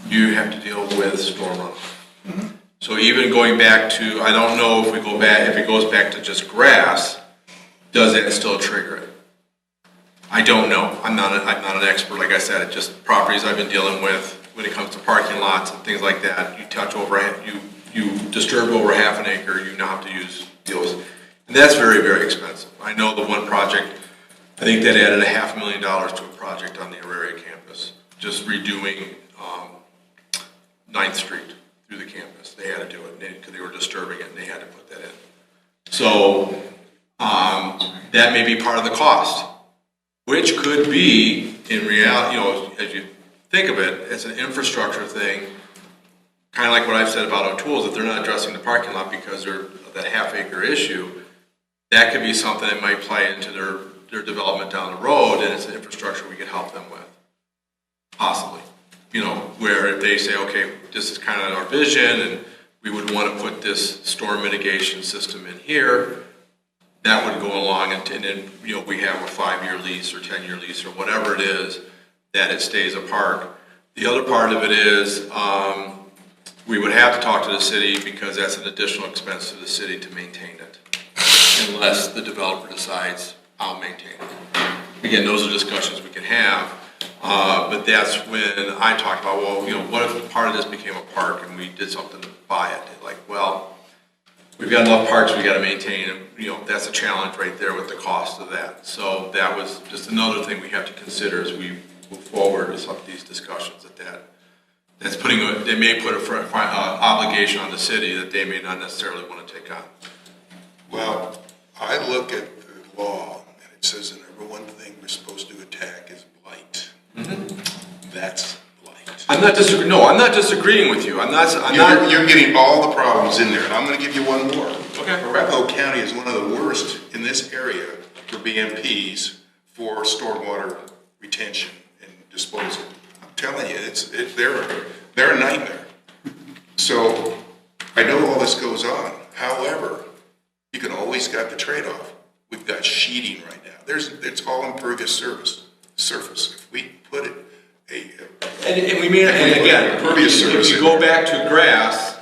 you have to deal with storm runoff. So even going back to, I don't know if it goes back to just grass, does that still trigger it? I don't know. I'm not an expert. Like I said, it's just properties I've been dealing with when it comes to parking lots and things like that. You disturb over half an acre, you now have to deal with, and that's very, very expensive. I know the one project, I think that added $500,000 to a project on the Auraria campus, just redoing 9th Street through the campus. They had to do it because they were disturbing it and they had to put that in. So that may be part of the cost, which could be in reality, as you think of it, it's an infrastructure thing, kind of like what I've said about O'Toole's. If they're not addressing the parking lot because they're that half acre issue, that could be something that might play into their development down the road, and it's an infrastructure we could help them with, possibly. Where if they say, okay, this is kind of our vision, and we would want to put this storm mitigation system in here, that would go along, and then we have a 5-year lease or 10-year lease or whatever it is, that it stays a park. The other part of it is we would have to talk to the city because that's an additional expense to the city to maintain it, unless the developer decides, I'll maintain it. Again, those are discussions we can have, but that's when I talked about, well, what if part of this became a park and we did something to buy it? Like, well, we've got enough parks we got to maintain, and that's a challenge right there with the cost of that. So that was just another thing we have to consider as we move forward with some of these discussions. That's they may put an obligation on the city that they may not necessarily want to take on. Well, I look at the law, and it says the number one thing we're supposed to attack is blight. That's blight. I'm not disagreeing with you. You're getting all the problems in there, and I'm going to give you one more. Okay. Arapahoe County is one of the worst in this area for BMPs for stormwater retention and disposal. I'm telling you, they're a nightmare. So I know all this goes on. However, you can always got the trade-off. We've got sheeting right now. It's all impervious surface. If we put it And we may, and again, Impervious surface. if you go back to grass,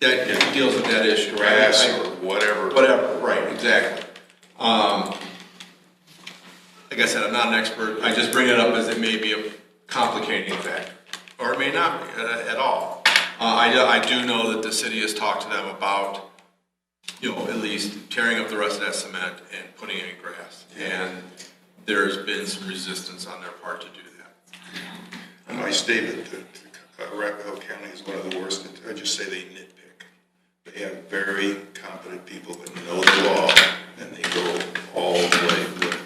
that deals with that issue, right? grass or whatever. Whatever, right, exactly. Like I said, I'm not an expert. I just bring it up as it may be a complicating factor, or it may not be at all. I do know that the city has talked to them about, at least tearing up the rest of that cement and putting in grass. And there's been some resistance on their part to do that. And my statement that Arapahoe County is one of the worst, I just say they nitpick. They have very competent people that know the law, and they go all the way with it.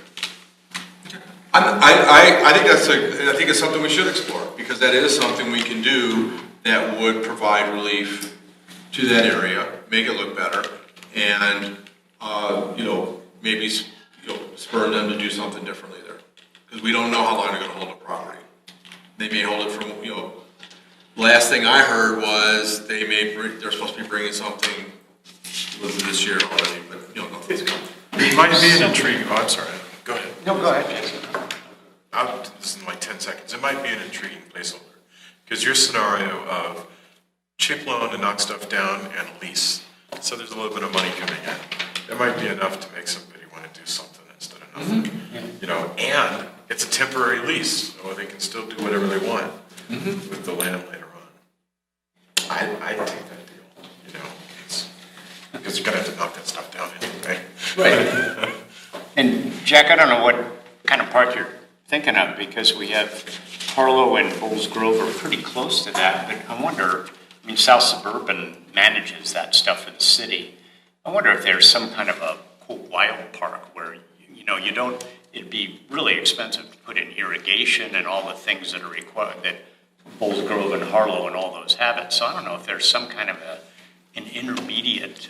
I think it's something we should explore, because that is something we can do that would provide relief to that area, make it look better, and maybe spur them to do something differently there, because we don't know how long they're going to hold the property. They may hold it from last thing I heard was they're supposed to be bringing something this year already, but nothing's coming. It might be an intriguing, oh, I'm sorry, go ahead. No, go ahead, Jason. This is in like 10 seconds. It might be an intriguing placeholder. Because your scenario of cheap loan to knock stuff down and lease, so there's a little bit of money coming in. That might be enough to make somebody want to do something instead of nothing. And it's a temporary lease, so they can still do whatever they want with the land later on. I'd take that deal, because you're going to have to knock that stuff down anyway. Right. And Jack, I don't know what kind of park you're thinking of, because we have Harlow and Bulls Grove are pretty close to that, but I wonder, South Suburban manages that stuff for the city. I wonder if there's some kind of a quote wild park where, you don't, it'd be really expensive to put in irrigation and all the things that are required, that Bulls Grove and Harlow and all those have it. So I don't know if there's some kind of an intermediate,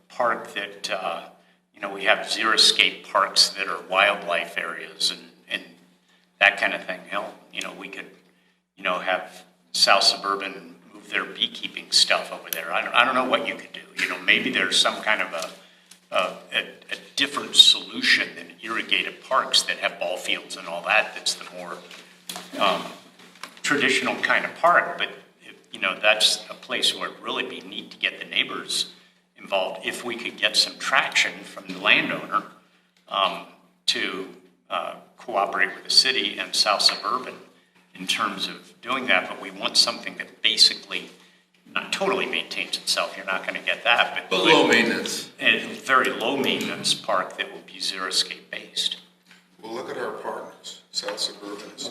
park that, we have xeriscape parks that are wildlife areas and that kind of thing. Hell, we could, have South Suburban move their beekeeping stuff over there. I don't know what you could do. Maybe there's some kind of a different solution than irrigated parks that have ball fields and all that. That's the more traditional kind of park. But that's a place where it'd really be neat to get the neighbors involved if we could get some traction from the landowner to cooperate with the city and South Suburban in terms of doing that. But we want something that basically not totally maintains itself. You're not going to get that, but low maintenance. A very low maintenance park that will be xeriscape based. Well, look at our partners. South Suburban is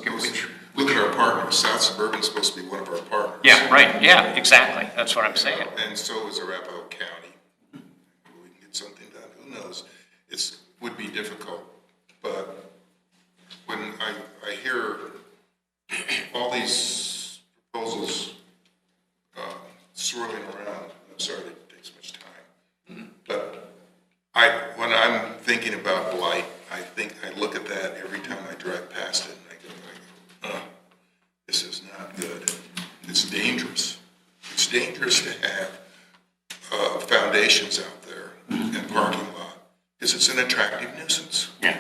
look at our partners. South Suburban is supposed to be one of our partners. Yeah, right. Yeah, exactly. That's what I'm saying. And so is Arapahoe County. We can get something done. Who knows? It would be difficult, but when I hear all these proposals swirling around, I'm sorry it takes much time, but when I'm thinking about blight, I look at that every time I drive past it, and I go, this is not good. It's dangerous. It's dangerous to have foundations out there and parking lot, because it's an attractive nuisance. Yeah.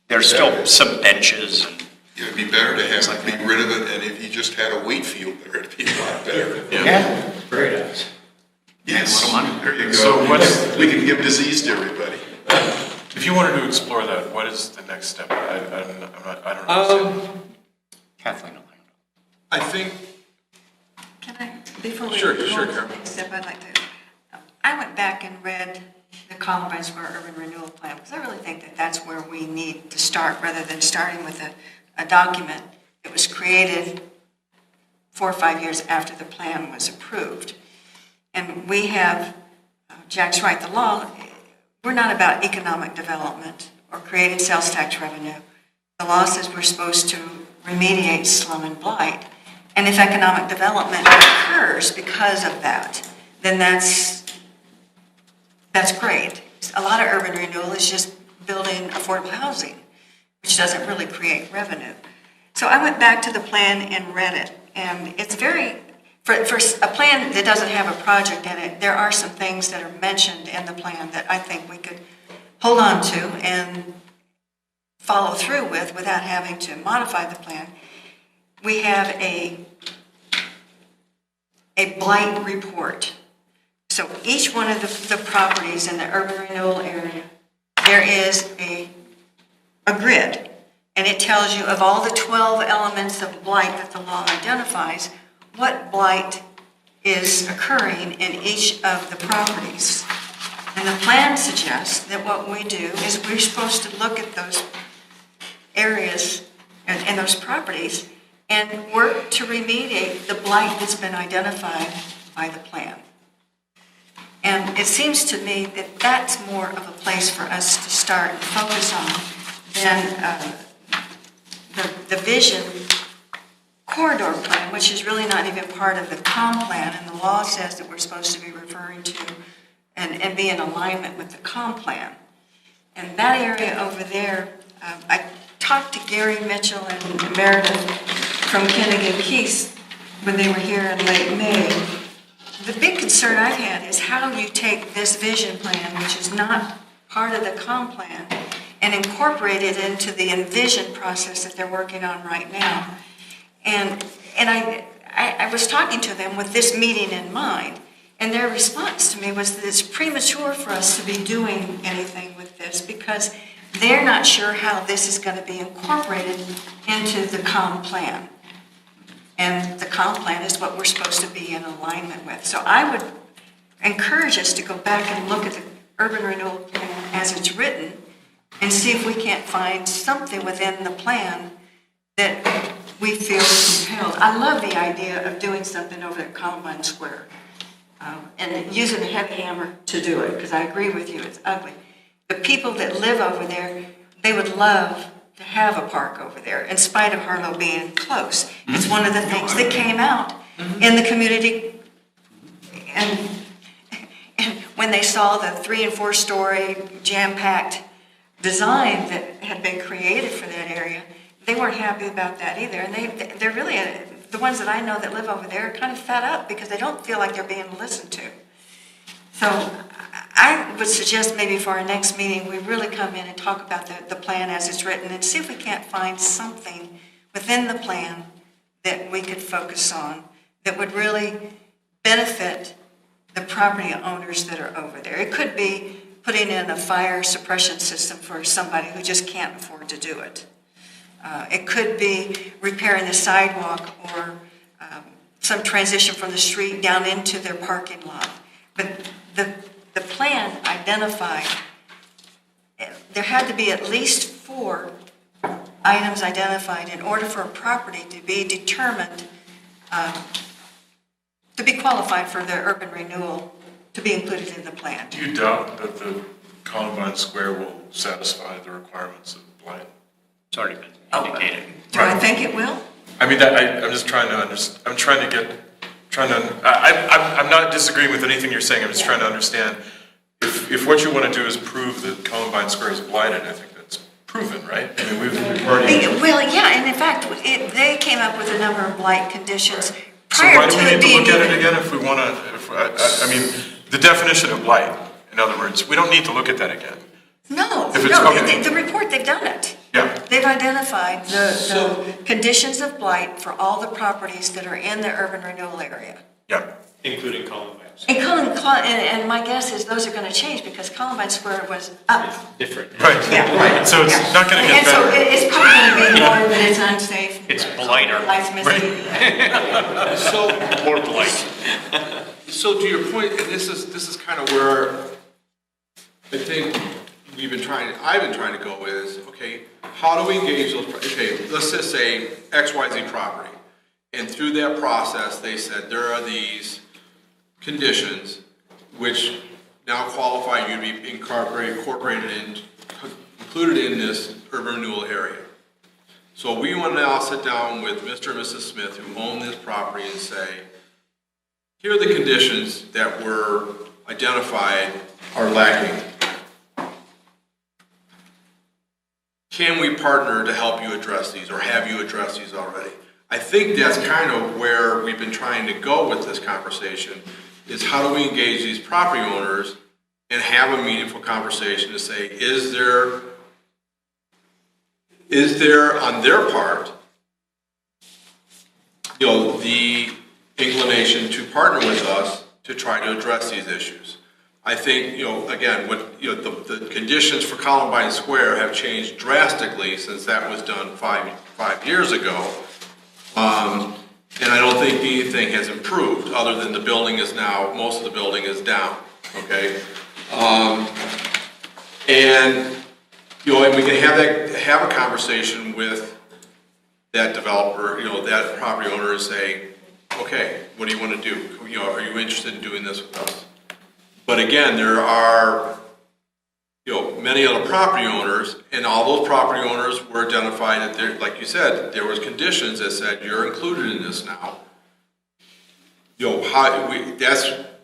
There's still some benches and It'd be better to have, be rid of it, and if you just had a wheat field there, it'd be a lot better. Yeah, very nice. Yes, A lot of money. there you go. So what's- We can give disease to everybody. If you wanted to explore that, what is the next step? I don't understand. Kathleen, will handle I think, Can I, before we Sure, go sure, to the Carol. next step, I'd like to, I went back and read the Columbine Square Urban Renewal Plan, because I really think that that's where we need to start, rather than starting with a document that was created 4 or 5 years after the plan was approved. And we have, Jack's right, the law, we're not about economic development or creating sales tax revenue. The law says we're supposed to remediate slum and blight. And if economic development occurs because of that, then that's great. A lot of urban renewal is just building affordable housing, which doesn't really create revenue. So I went back to the plan and read it, and it's very, for a plan that doesn't have a project in it, there are some things that are mentioned in the plan that I think we could hold on to and follow through with without having to modify the plan. We have a blight report. So each one of the properties in the urban renewal area, there is a grid, and it tells you of all the 12 elements of blight that the law identifies, what blight is occurring in each of the properties. And the plan suggests that what we do is we're supposed to look at those areas and those properties and work to remediate the blight that's been identified by the plan. And it seems to me that that's more of a place for us to start and focus on than the vision corridor plan, which is really not even part of the comp plan, and the law says that we're supposed to be referring to and be in alignment with the comp plan. And that area over there, I talked to Gary Mitchell and Meredith from Kennegan Keys when they were here in late May. The big concern I've had is how you take this vision plan, which is not part of the comp plan, and incorporate it into the envision process that they're working on right now. And I was talking to them with this meeting in mind, and their response to me was that it's premature for us to be doing anything with this because they're not sure how this is going to be incorporated into the comp plan. And the comp plan is what we're supposed to be in alignment with. So I would encourage us to go back and look at the urban renewal plan as it's written and see if we can't find something within the plan that we feel compelled. I love the idea of doing something over at Columbine Square and using a heavy hammer to do it, because I agree with you, it's ugly. The people that live over there, they would love to have a park over there, in spite of Harlow being close. It's one of the things that came out in the community, and when they saw the 3- and 4-story jam-packed design that had been created for that area, they weren't happy about that either. And they're really, the ones that I know that live over there are kind of fed up because they don't feel like they're being listened to. So I would suggest maybe for our next meeting, we really come in and talk about the plan as it's written and see if we can't find something within the plan that we could focus on that would really benefit the property owners that are over there. It could be putting in a fire suppression system for somebody who just can't afford to do it. It could be repairing the sidewalk or some transition from the street down into their parking lot. But the plan identified, there had to be at least 4 items identified in order for a property to be determined, to be qualified for the urban renewal, to be included in the plan. Do you doubt that the Columbine Square will satisfy the requirements of blight? It's already been indicated. Do I think it will? I mean, I'm just trying to understand, I'm not disagreeing with anything you're saying, I'm just trying to understand. If what you want to do is prove that Columbine Square is blighted, I think that's proven, right? I mean, we've already... Well, yeah, and in fact, they came up with a number of blight conditions So prior why do to we it need to being look at it even- again if we want to, I mean, the definition of blight, in other words, we don't need to look at that again. No, If it's no, okay. the report, they've done it. Yeah, They've identified the So- conditions of blight for all the properties that are in the urban renewal area. yeah. Including Columbine. And my guess is those are going to change because Columbine Square was up. It's different. Right. Yeah, right. So it's Yeah. not gonna get And so better. it's probably going to be more that it's unsafe. It's blighter. Lights missing. So, More blight. so to your point, and this is kind of where I think I've been trying to go is, okay, how do we engage those, okay, let's just say XYZ property. And through that process, they said there are these conditions which now qualify you to be incorporated in, included in this urban renewal area. So we want to now sit down with Mr. and Mrs. Smith who own this property and say, here are the conditions that were identified are lacking. Can we partner to help you address these, or have you addressed these already? I think that's kind of where we've been trying to go with this conversation, is how do we engage these property owners and have a meaningful conversation to say, is there on their part, the inclination to partner with us to try to address these issues? I think, again, the conditions for Columbine Square have changed drastically since that was done five years ago. And I don't think anything has improved, other than the building is now, most of the building is down, okay? And we can have a conversation with that developer, that property owner, and say, okay, what do you want to do? Are you interested in doing this with us? But again, there are, many other property owners, and all those property owners were identified that there, like you said, there was conditions that said you're included in this now.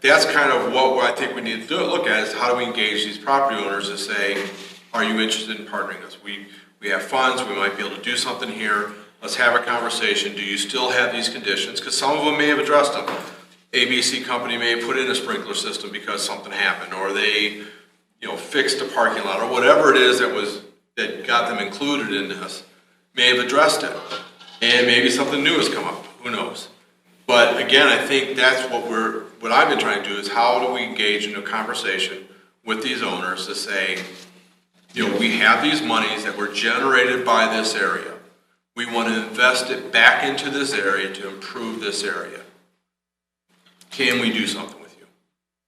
That's kind of what I think we need to look at, is how do we engage these property owners to say, are you interested in partnering with us? We have funds, we might be able to do something here. Let's have a conversation. Do you still have these conditions? Because some of them may have addressed them. ABC company may have put in a sprinkler system because something happened, or they, fixed a parking lot, or whatever it is that got them included in this, may have addressed it. And maybe something new has come up, who knows? But again, I think that's what I've been trying to do, is how do we engage in a conversation with these owners to say, we have these monies that were generated by this area. We want to invest it back into this area to improve this area. Can we do something with you?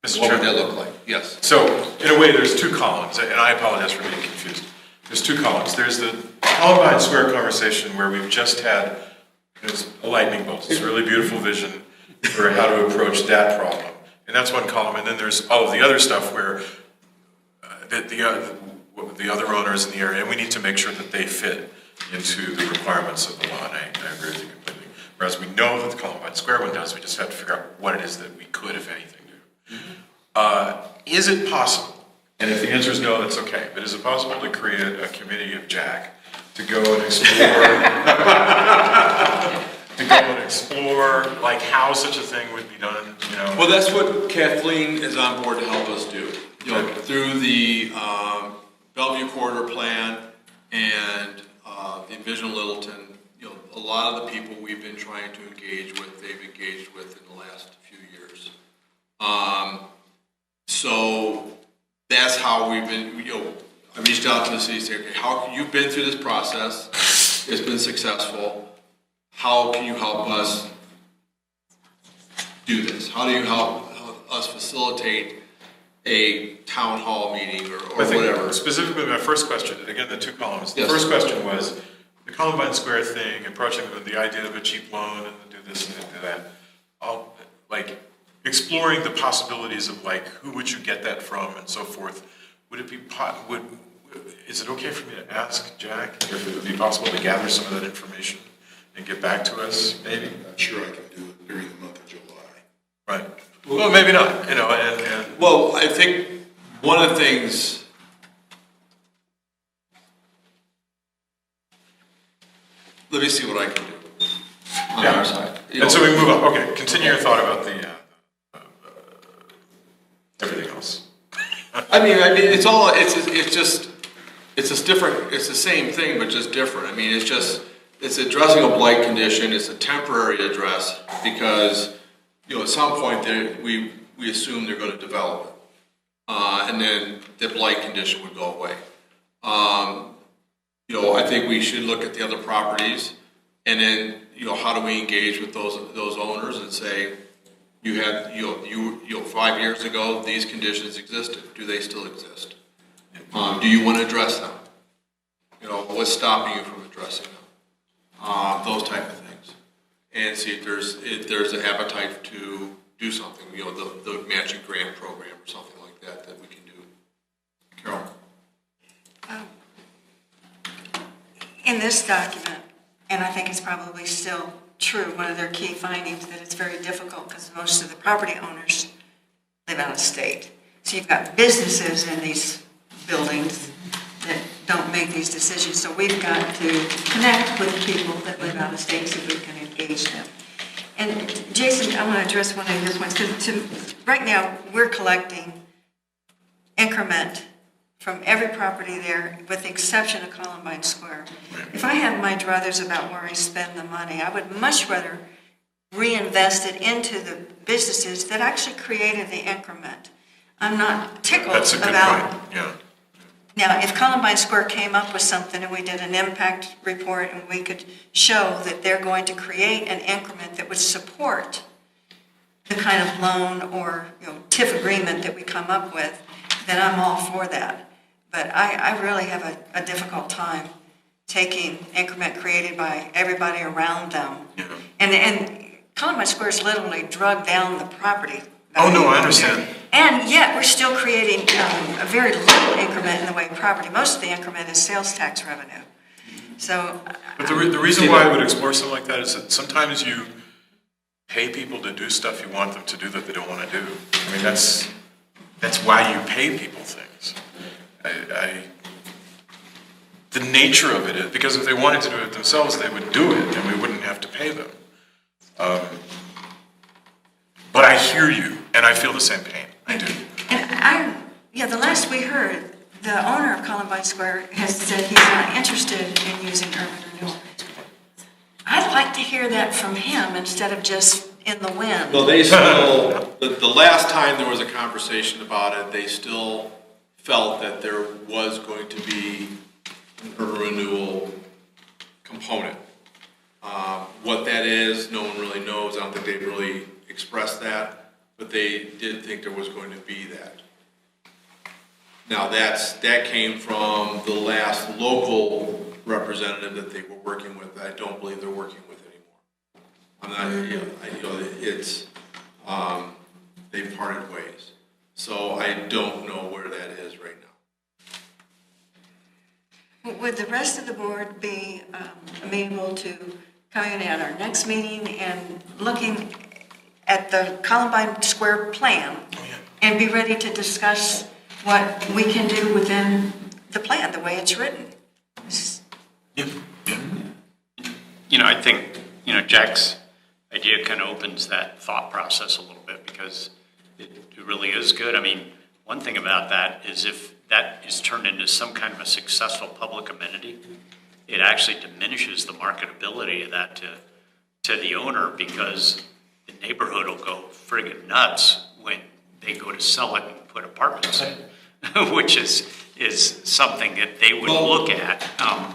Mr. What would Chairman. that look like? Yes. So, in a way, there's two columns, and I apologize for being confused. There's two columns. There's the Columbine Square conversation where we've just had a lightning bolt. It's a really beautiful vision for how to approach that problem. And that's one column. And then there's all of the other stuff where the other owners in the area, and we need to make sure that they fit into the requirements of the law. And I agree with you completely. Whereas we know that the Columbine Square one does, we just have to figure out what it is that we could, if anything, do. Is it possible, and if the answer is no, that's okay, but is it possible to create a committee of Jack to go and explore, like how such a thing would be done, Well, that's what Kathleen is on board to help us do. Through the Bellevue Corridor Plan and the Envision Littleton, a lot of the people we've been trying to engage with, they've engaged with in the last few years. So that's how we've been, I reached out to the city, say, okay, you've been through this process, it's been successful, how can you help us do this? How do you help us facilitate a town hall meeting or I think whatever? specifically my first question, again, the two columns. The Yes. first question was the Columbine Square thing, approaching the idea of a cheap loan and do this and do that. Exploring the possibilities of who would you get that from and so forth. Would it be is it okay for me to ask Jack if it would be possible to gather some of that information and get back to us, maybe? I'm sure I can do it during the month of July. Right. Well, maybe not, and Well, I think one of the things, let me see what I can do on our side. And so we move on. Okay, continue your thought about the everything else. I mean, it's just, it's just different, it's the same thing, but just different. I mean, it's addressing a blight condition, it's a temporary address, because, at some point, we assume they're gonna develop it. And then the blight condition would go away. I think we should look at the other properties, and then, how do we engage with those owners and say, you had, 5 years ago, these conditions existed, do they still exist? Do you want to address them? What's stopping you from addressing them? Those type of things. And see if there's an appetite to do something, the matching grant program or something like that we can do. Carol? In this document, and I think it's probably still true, one of their key findings, that it's very difficult because most of the property owners live out of state. So you've got businesses in these buildings that don't make these decisions. So we've got to connect with people that live out of state so we can engage them. And Jason, I want to address one of your points, because right now we're collecting increment from every property there, with the exception of Columbine Square. If I had my druthers about where I spend the money, I would much rather reinvest it into the businesses that actually created the increment. I'm not tickled That's a good about. point, yeah. Now, if Columbine Square came up with something and we did an impact report and we could show that they're going to create an increment that would support the kind of loan or TIF agreement that we come up with, then I'm all for that. But I really have a difficult time taking increment created by everybody around them. Yeah. And Columbine Square is literally drug down the property. Oh, no, I understand. And yet, we're still creating a very little increment in the way of property. Most of the increment is sales tax revenue. So. But the reason why I would explore something like that is that sometimes you pay people to do stuff you want them to do that they don't want to do. I mean, that's why you pay people things. The nature of it is, because if they wanted to do it themselves, they would do it, and we wouldn't have to pay them. But I hear you, and I feel the same pain. I do. And the last we heard, the owner of Columbine Square has said he's not interested in using urban renewal. I'd like to hear that from him instead of just in the wind. Well, they still, the last time there was a conversation about it, they still felt that there was going to be an urban renewal component. What that is, no one really knows. I don't think they've really expressed that, but they did think there was going to be that. Now, that came from the last local representative that they were working with. I don't believe they're working with anymore. I'm not, they've parted ways. So I don't know where that is right now. Would the rest of the board be amenable to coming at our next meeting and looking at the Columbine Square plan and be ready to discuss what we can do within the plan, the way it's written? Yeah. I think, Jack's idea kind of opens that thought process a little bit, because it really is good. I mean, one thing about that is if that is turned into some kind of a successful public amenity, it actually diminishes the marketability of that to the owner, because the neighborhood will go friggin' nuts when they go to sell it and put apartments in, which is something that they would look at.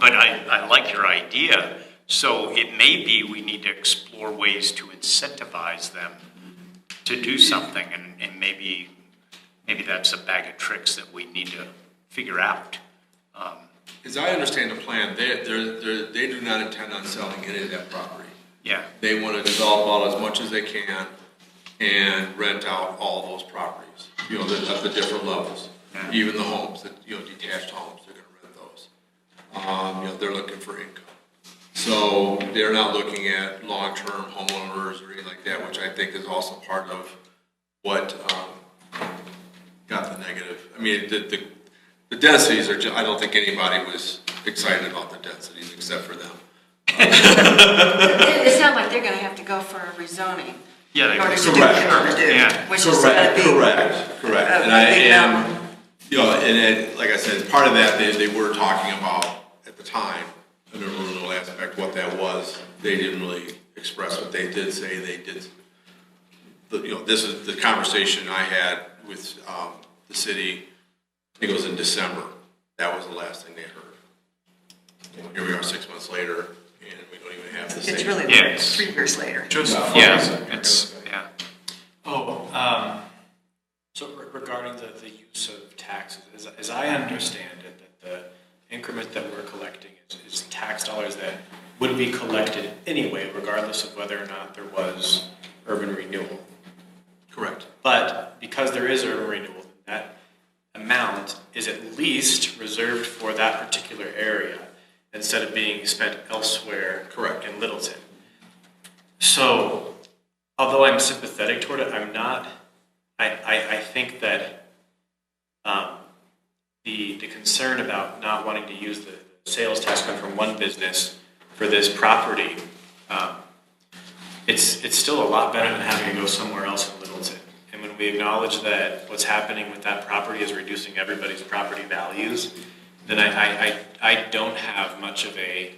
But I like your idea. So it may be we need to explore ways to incentivize them to do something, and maybe that's a bag of tricks that we need to figure out. As I understand the plan, they do not intend on selling any of that property. Yeah. They want to develop out as much as they can and rent out all those properties, at the different levels. Yeah. Even the homes, detached homes, they're going to rent those. They're looking for income. So they're not looking at long-term homeowners or anything like that, which I think is also part of what got the negative. I mean, the densities are just, I don't think anybody was excited about the densities except for them. It sounds like they're going to have to go for a rezoning. Yeah, in order to do Correct. what they want to do, Yeah. which is going to be Correct. a And big mountain. You know, and it, like I said, part of that, they were talking about, at the time, in the rural aspect, what that was. They didn't really express what they did say. They did, you know, this is the conversation I had with the city, I think it was in December. That was the last thing they heard. And here we are 6 months later, and we don't even have the same. It's really Yeah, like it's- 3 years later. It's, yeah. So regarding the use of taxes, as I understand it, that the increment that we're collecting is tax dollars that would be collected anyway, regardless of whether or not there was urban renewal. Correct. But because there is urban renewal, that amount is at least reserved for that particular area instead of being spent elsewhere. Correct. In Littleton. So, although I'm sympathetic toward it, I'm not. I think that the concern about not wanting to use the sales tax coming from one business for this property, it's still a lot better than having to go somewhere else in Littleton. And when we acknowledge that what's happening with that property is reducing everybody's property values, then I don't have much of a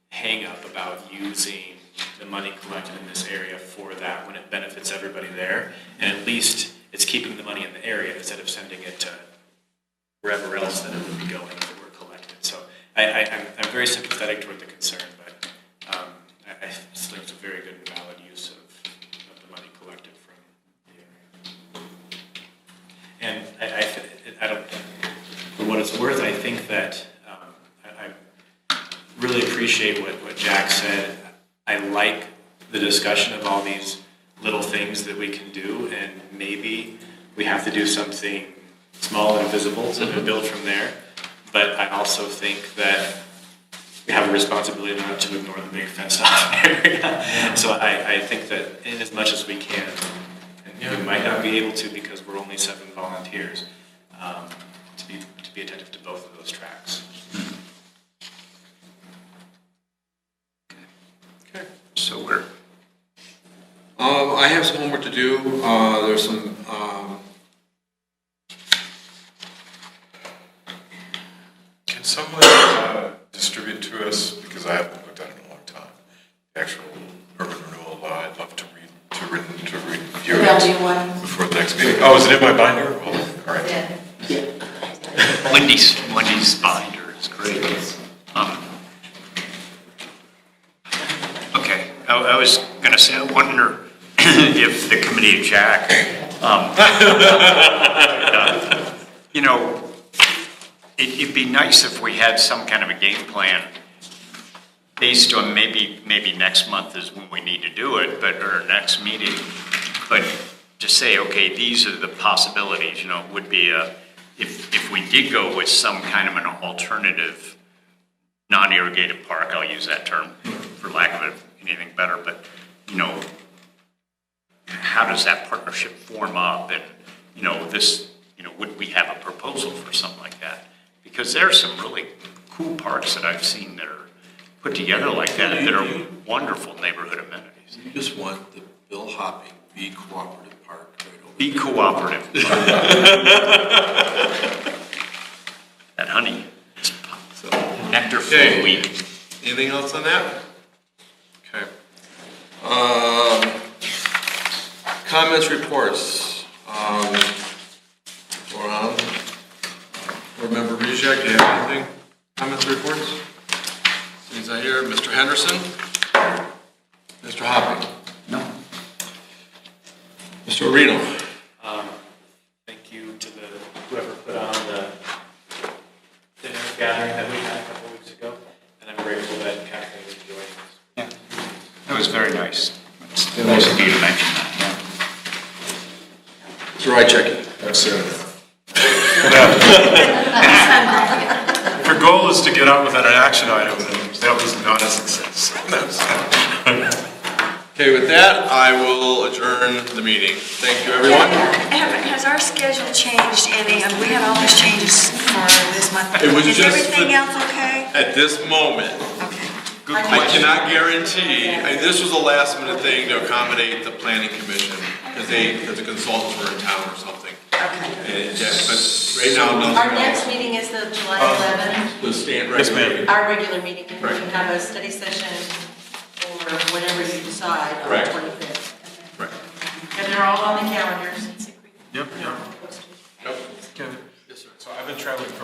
hang up about using the money collected in this area for that when it benefits everybody there. And at least it's keeping the money in the area instead of sending it to wherever else that it would be going if it were collected. So I'm very sympathetic toward the concern, but I still think it's a very good and valid use of the money collected from the area. And I don't, for what it's worth, I think that I really appreciate what Jack said. I like the discussion of all these little things that we can do, and maybe we have to do something small and visible to build from there. But I also think that we have a responsibility not to ignore the big fenced off area. So I think that in as much as we can, and we might not be able to because we're only 7 volunteers, to be attentive to both of those tracks. Okay. So we're, I have some homework to do. There's some, Can someone distribute to us, because I haven't looked at it in a long time, the actual urban renewal law? I'd love to review it before the next meeting. Oh, is it in my binder? Well, all right. Wendy's binder is great. Okay, I was gonna say, I wonder if the committee of Jack, you know, it'd be nice if we had some kind of a game plan based on maybe next month is when we need to do it, but, or next meeting, but to say, okay, these are the possibilities, you know, would be if we did go with some kind of an alternative non-irrigated park, I'll use that term for lack of anything better, but, you know, how does that partnership form up? And, you know, this, you know, would we have a proposal for something like that? Because there are some really cool parks that I've seen that are put together like that are wonderful neighborhood amenities. you just want the Bill Hopping Bee Cooperative Park right over. Be cooperative. That honey is So, nectar Okay. full week. anything else on that? Okay. Comments, reports. Laurent, Board Member Rizak, do you have anything? Comments, reports? He's not here. Mr. Henderson? Mr. Hopping? No. Mr. Orino? Thank you to whoever put on the dinner gathering that we had a couple weeks ago, and I'm grateful that Kathleen is joining us. Yeah, that was very nice. It's nice of you to mention that. Mr. Rychecki? That's it. If your goal is to get out without an action item, then that was not a success. Okay, with that, I will adjourn the meeting. Thank you, everyone. Has our schedule changed any? We had all these changes for this month. It was Is just everything for- else okay? At this moment, Okay. I cannot guarantee, this was a last minute thing to accommodate the planning commission, because the consultants were in town or something. Okay. but right now, Our nothing next else. meeting is the July 11th, The stand Yes, ma'am. regular. our regular meeting, and we Right. can have a study session or whatever you decide on the Correct. 25th. Right. And they're all on the calendars. Yep, yep. Posted. Yep. Kevin? Yes, sir. So I've been traveling from